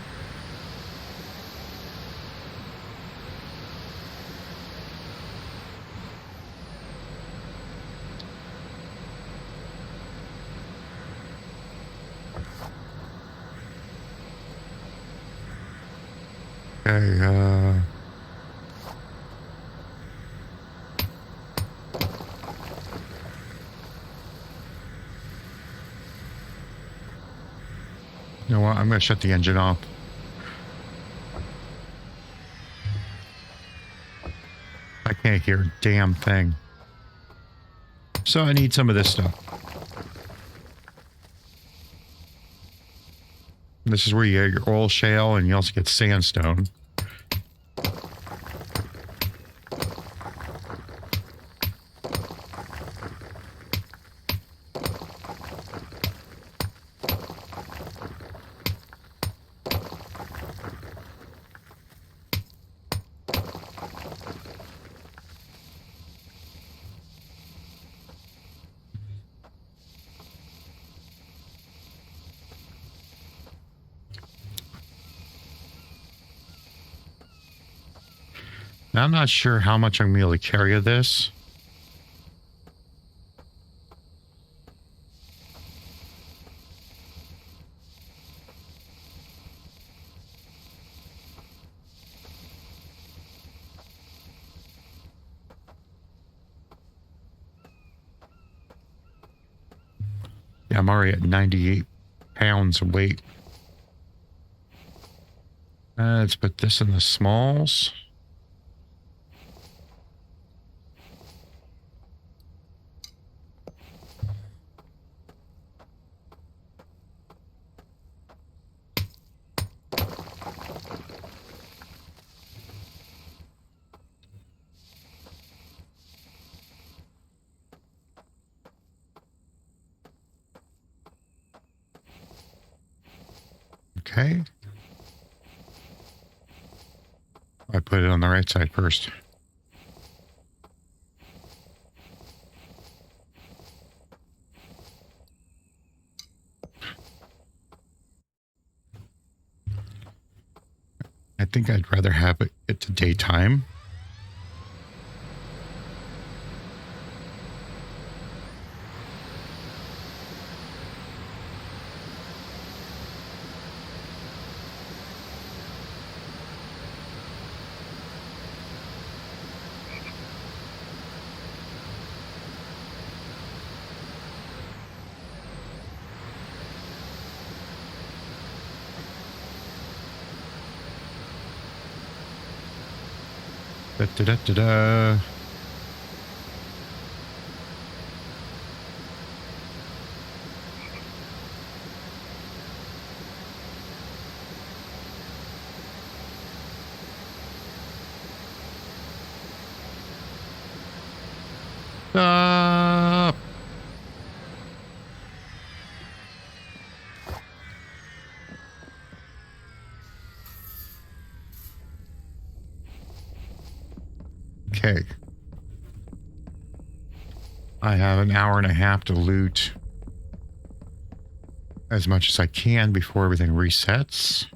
Okay, you know what? I'm going to shut the engine off. I can't hear a damn thing. So I need some of this stuff. This is where you get your oil shale and you also get sandstone. Now, I'm not sure how much I'm going to be able to carry of this. Yeah, I'm already at 98 pounds of weight. Let's put this in the smalls. Okay. I put it on the right side first. I think I'd rather have it to daytime. Da, da, da, da, da. Stop. Okay. I have an hour and a half to loot as much as I can before everything resets.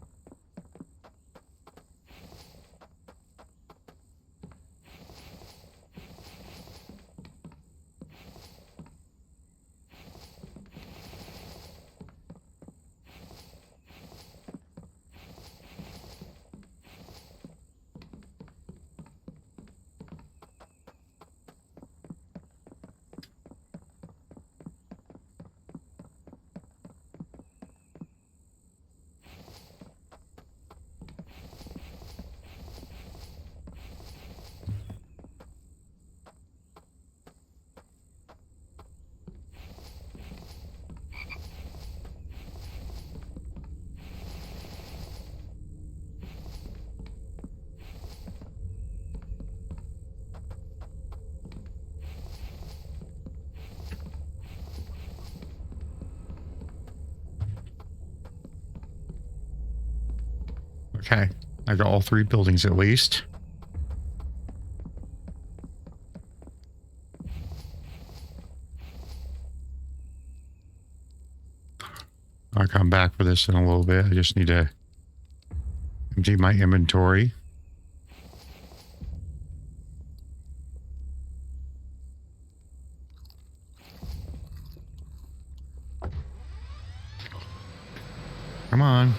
Okay, I got all three buildings at least. I'll come back for this in a little bit. I just need to empty my inventory. Come on.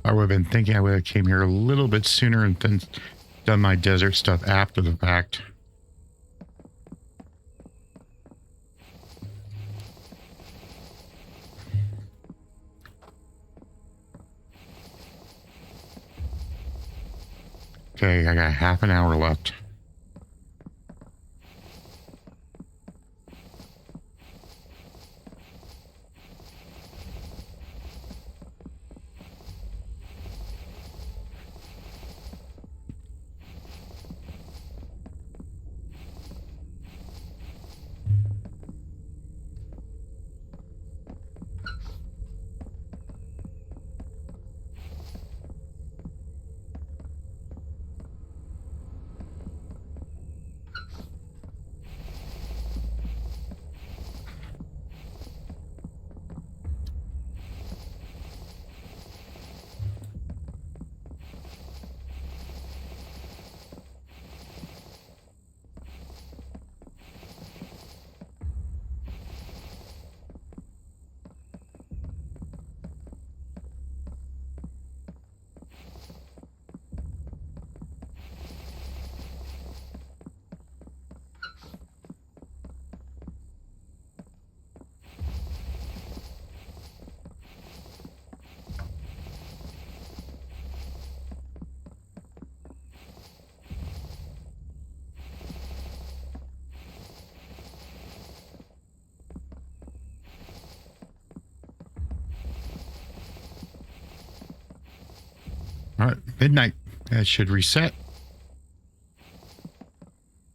I would have been thinking I would have came here a little bit sooner and then done my desert stuff after the fact. Okay, I got half an hour left. All right, midnight. That should reset.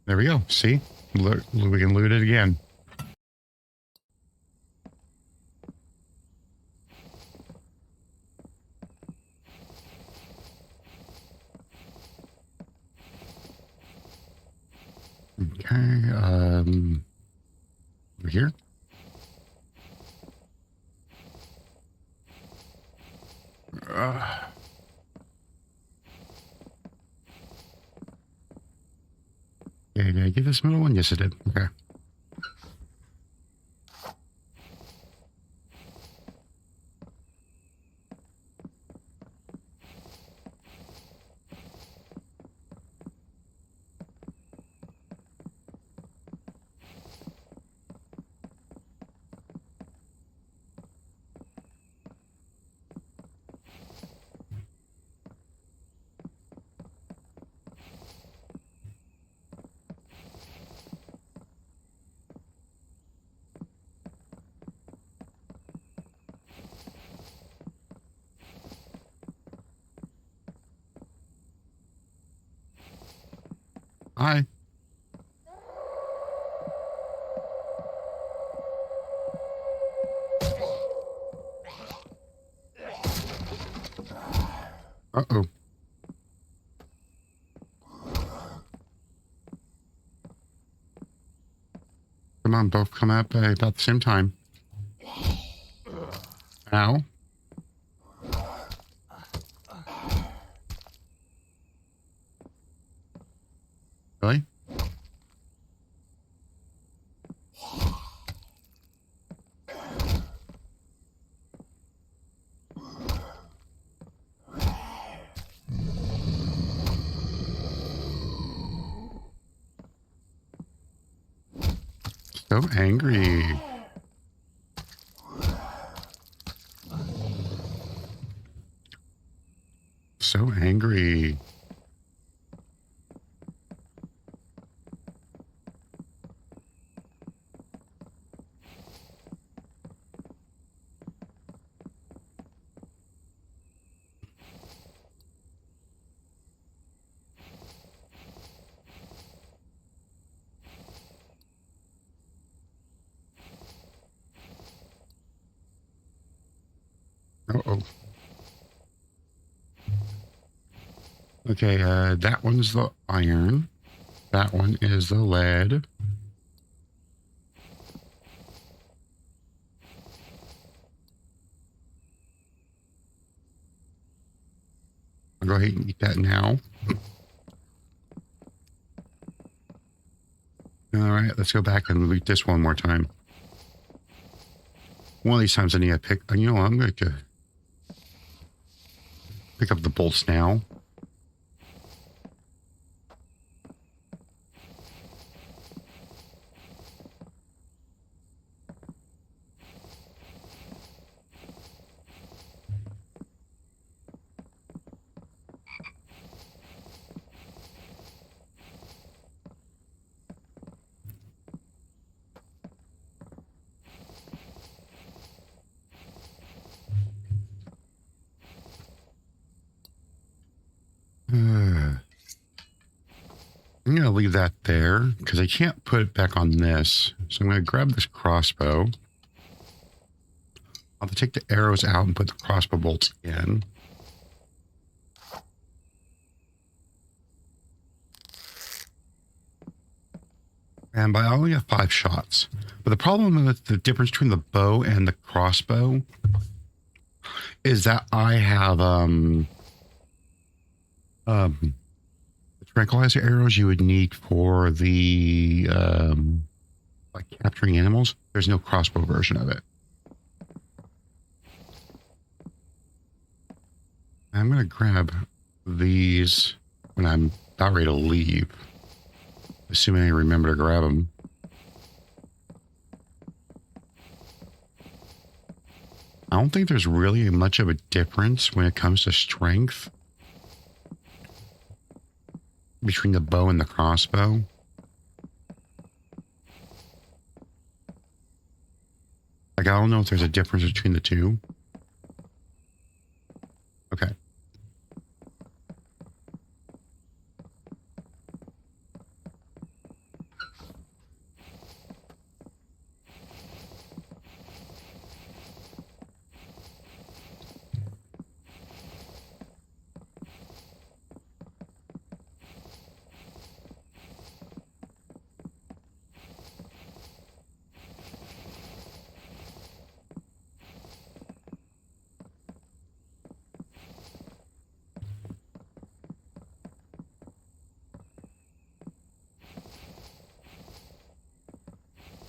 There we go. See? We can loot it again. Okay, over here. Okay, did I get this middle one? Yes, I did. Okay. Hi. Uh-oh. Come on, both come up about the same time. Ow. Really? So angry. So angry. Uh-oh. Okay, that one's the iron. That one is the lead. I'll go ahead and eat that now. All right, let's go back and loot this one more time. One of these times I need to pick... You know what? I'm going to pick up the bolts now. I'm going to leave that there because I can't put it back on this. So I'm going to grab this crossbow. I'll have to take the arrows out and put the crossbow bolts in. And I only have 5 shots. But the problem with the difference between the bow and the crossbow is that I have the tranquilizer arrows you would need for the like capturing animals. There's no crossbow version of it. I'm going to grab these when I'm about ready to leave. Assuming I remember to grab them. I don't think there's really much of a difference when it comes to strength between the bow and the crossbow. Like, I don't know if there's a difference between the two. Okay.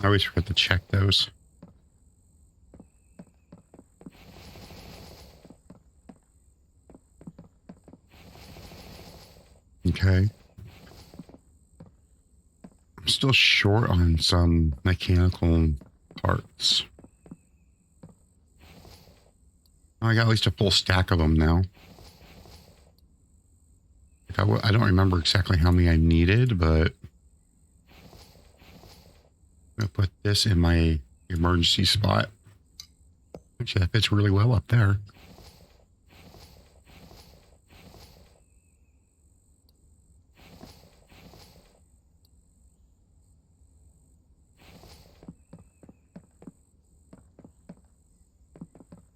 I always forget to check those. Okay. I'm still short on some mechanical parts. I got at least a full stack of them now. Like I don't remember exactly how many I needed, but I'm going to put this in my emergency spot. Actually, that fits really well up there.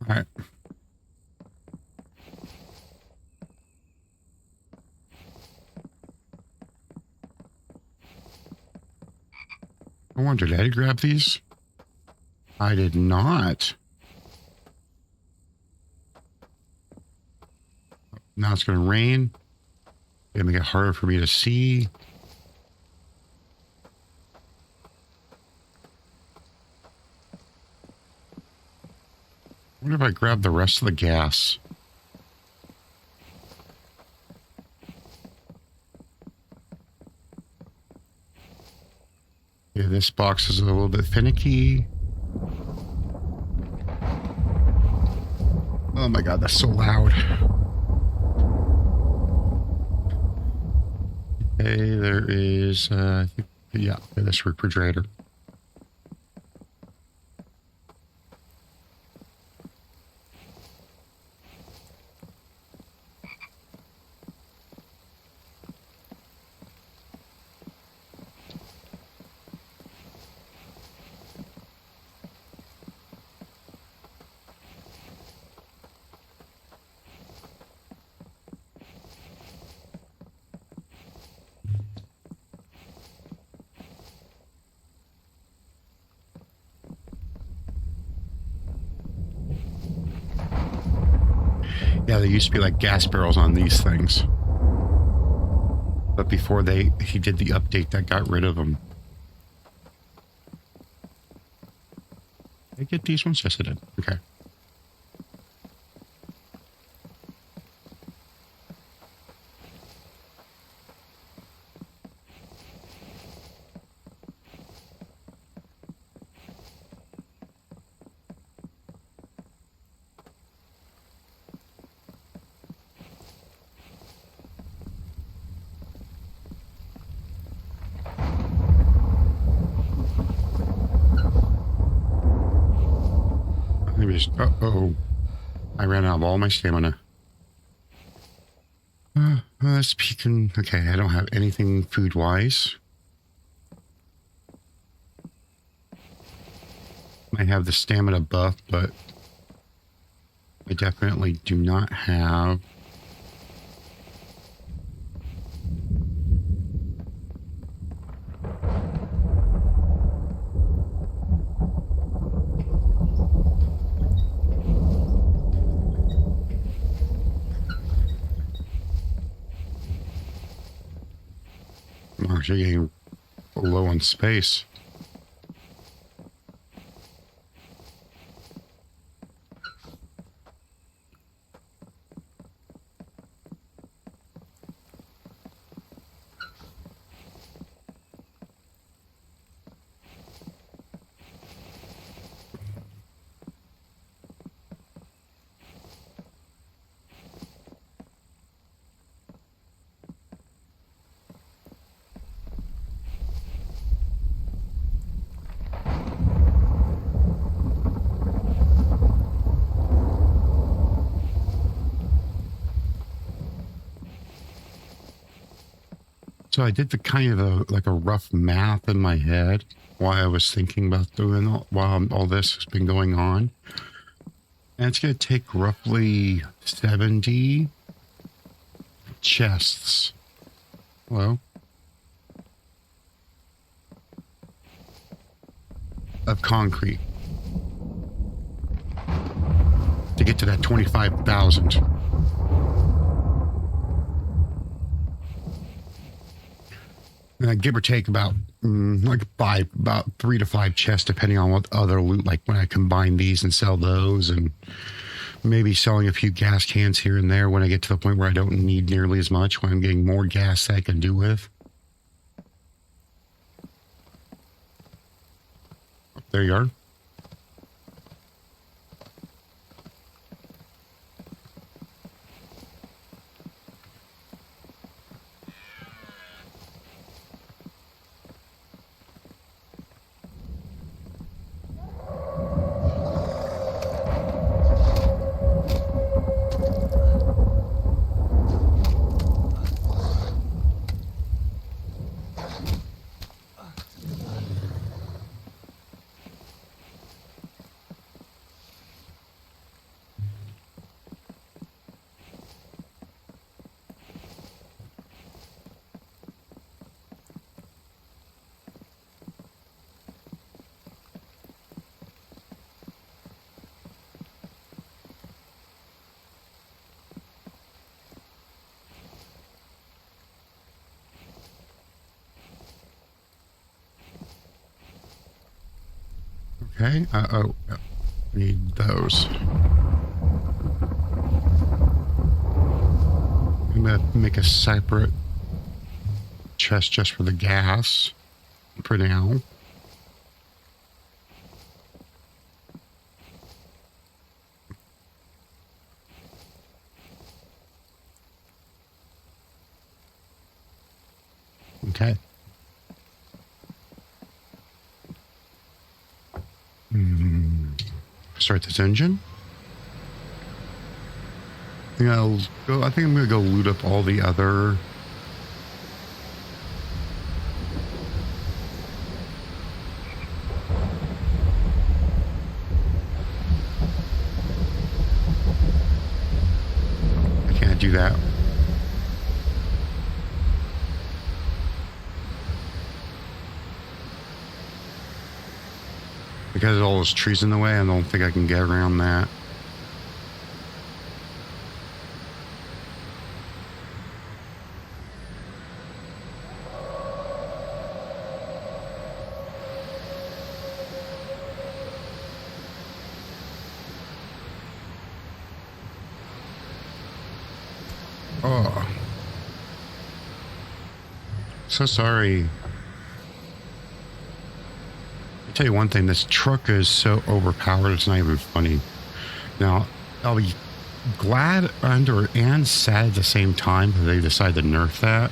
All right. I wonder, did I grab these? I did not. Now it's going to rain. It's going to make it harder for me to see. I wonder if I grab the rest of the gas. Yeah, this box is a little bit finicky. Oh my god, that's so loud. Okay, there is, yeah, this refrigerator. Yeah, there used to be like gas barrels on these things. But before he did the update that got rid of them. Did I get these ones? Yes, I did. Okay. Uh-oh. I ran out of all my stamina. Let's peek in. Okay, I don't have anything food-wise. I have the stamina buff, but I definitely do not have... I'm actually getting low on space. So I did the kind of like a rough math in my head while I was thinking about doing while all this has been going on. And it's going to take roughly 70 chests. Hello? Of concrete to get to that 25,000. Give or take about about 3 to 5 chests, depending on what other loot, like when I combine these and sell those, and maybe selling a few gas cans here and there when I get to the point where I don't need nearly as much, when I'm getting more gas that I can do with. There you are. Okay. Need those. I'm gonna make a separate chest just for the gas for now. Okay. Start this engine. I think I'm gonna go loot up all the other. I can't do that. Because of all those trees in the way, I don't think I can get around that. Oh. So sorry. I'll tell you one thing, this truck is so overpowered, it's not even funny. Now, I'll be glad and sad at the same time that they decided to nerf that.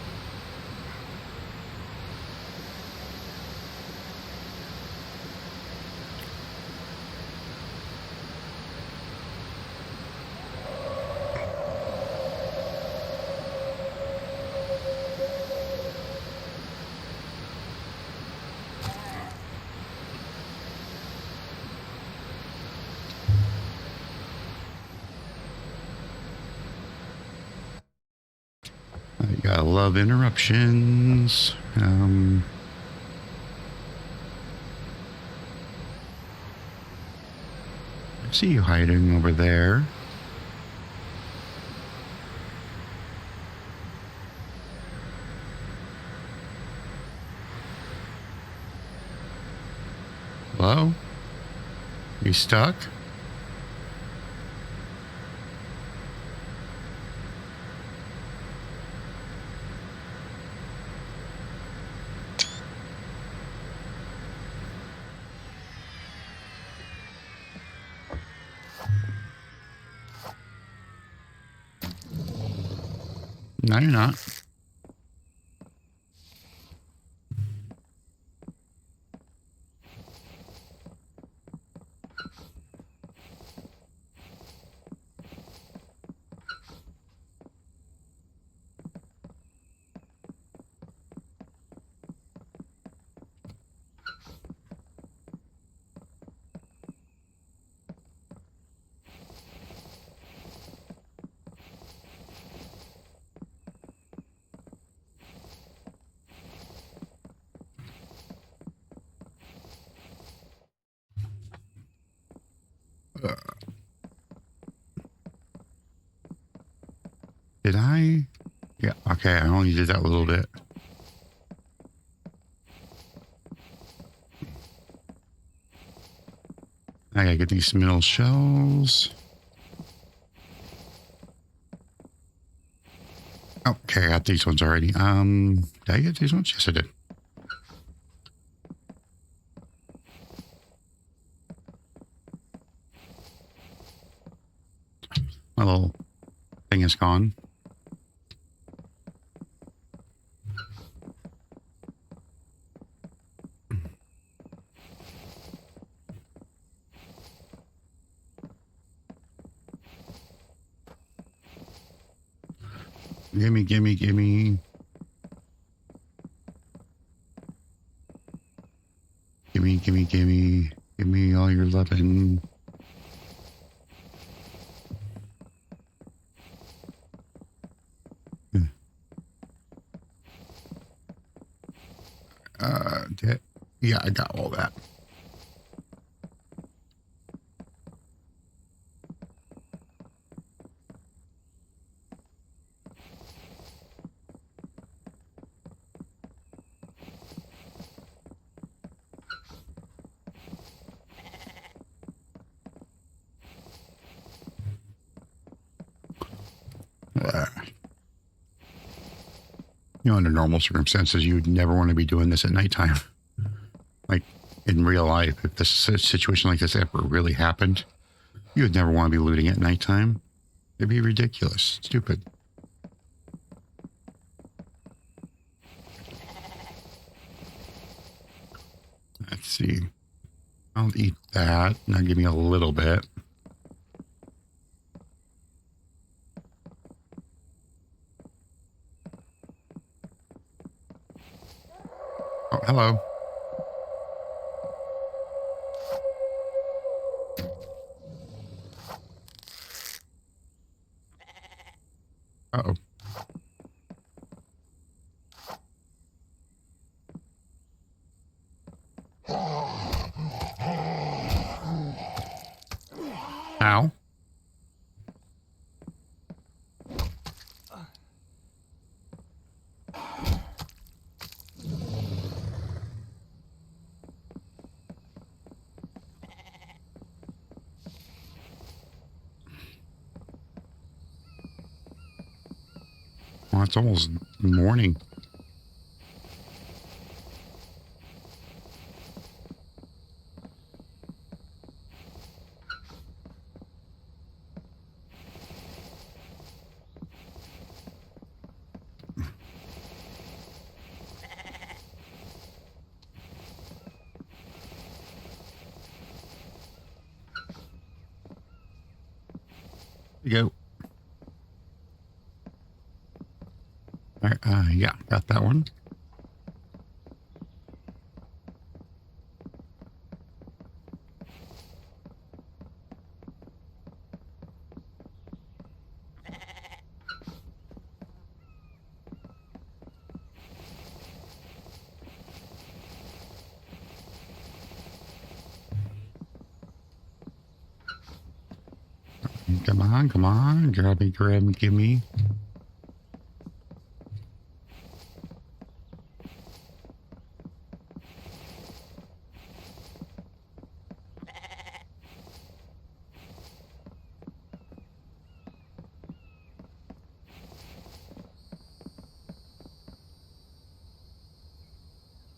I gotta love interruptions. I see you hiding over there. Hello? You stuck? No, you're not. Did I? Yeah, okay, I only did that a little bit. I gotta get these middle shells. Okay, I got these ones already. Did I get these ones? Yes, I did. My little thing is gone. Gimme. Give me all your lovin'. Yeah, I got all that. You know, under normal circumstances, you'd never want to be doing this at nighttime. Like, in real life, if this situation like this ever really happened, you would never want to be looting at nighttime. It'd be ridiculous. Stupid. Let's see. I'll eat that. Now give me a little bit. Oh, hello. Uh-oh. Ow. Well, it's almost morning. Here you go. All right, yeah, got that one. Come on, come on. Grab me, give me.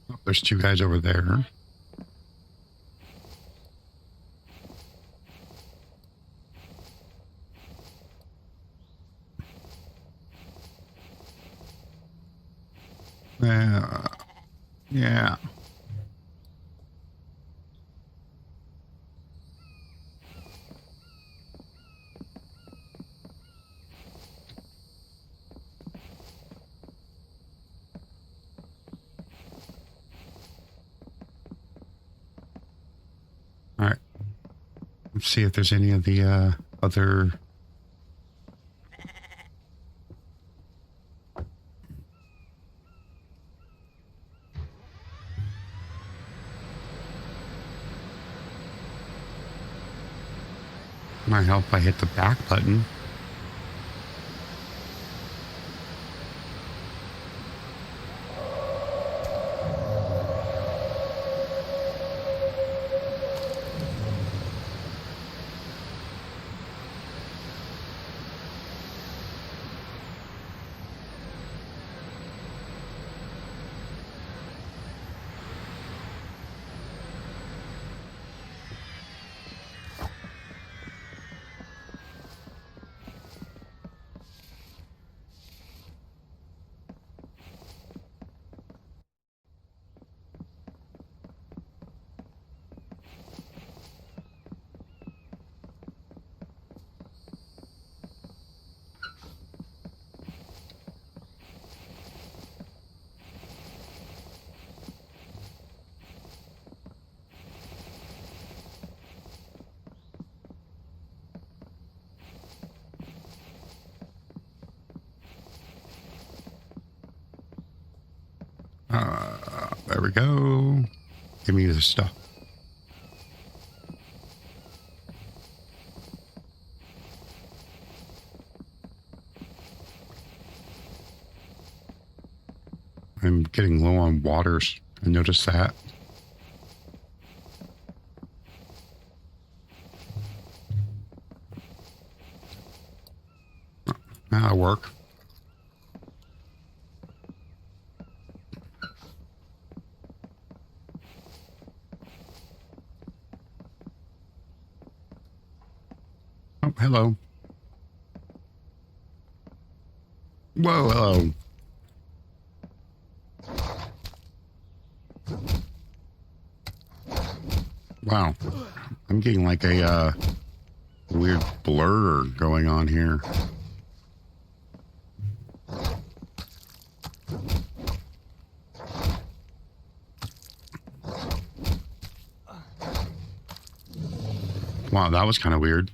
Oh, there's two guys over there. Yeah. All right. Let's see if there's any of the other. Might help if I hit the back button. There we go. Give me the stuff. I'm getting low on waters. I noticed that. That'll work. Oh, hello. Whoa, hello. Wow. I'm getting like a weird blur going on here. Wow, that was kind of weird.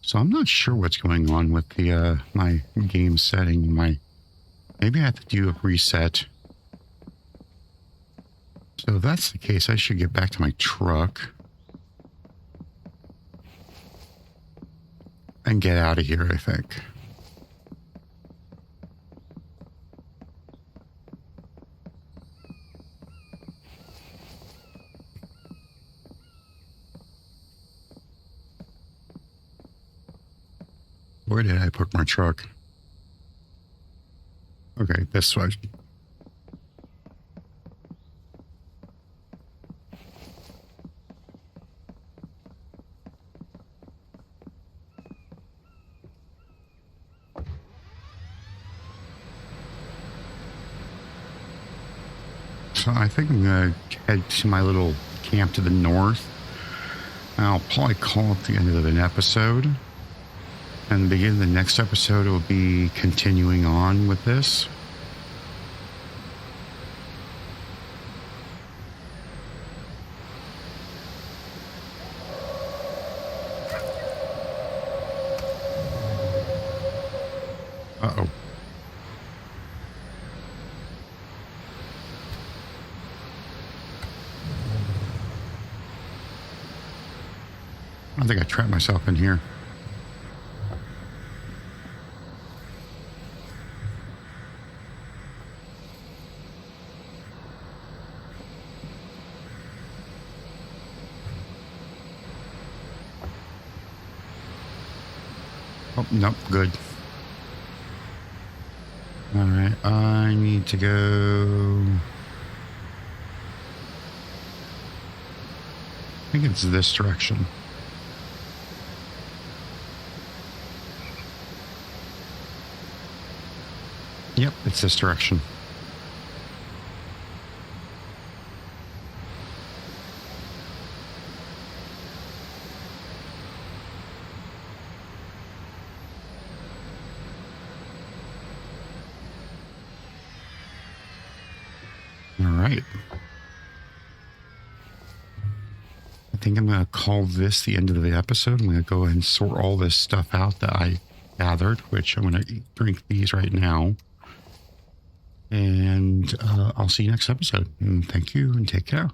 So I'm not sure what's going on with the my game setting. Maybe I have to do a reset. So if that's the case, I should get back to my truck and get out of here, I think. Where did I put my truck? Okay, this way. So I think I'm going to head to my little camp to the north. I'll probably call it the end of an episode. And the beginning of the next episode will be continuing on with this. Uh-oh. I think I trapped myself in here. Oh, nope, good. All right, I need to go... I think it's this direction. Yep, it's this direction. All right. I think I'm going to call this the end of the episode. I'm going to go ahead and sort all this stuff out that I gathered, which I'm going to drink these right now. And I'll see you next episode. And thank you and take care.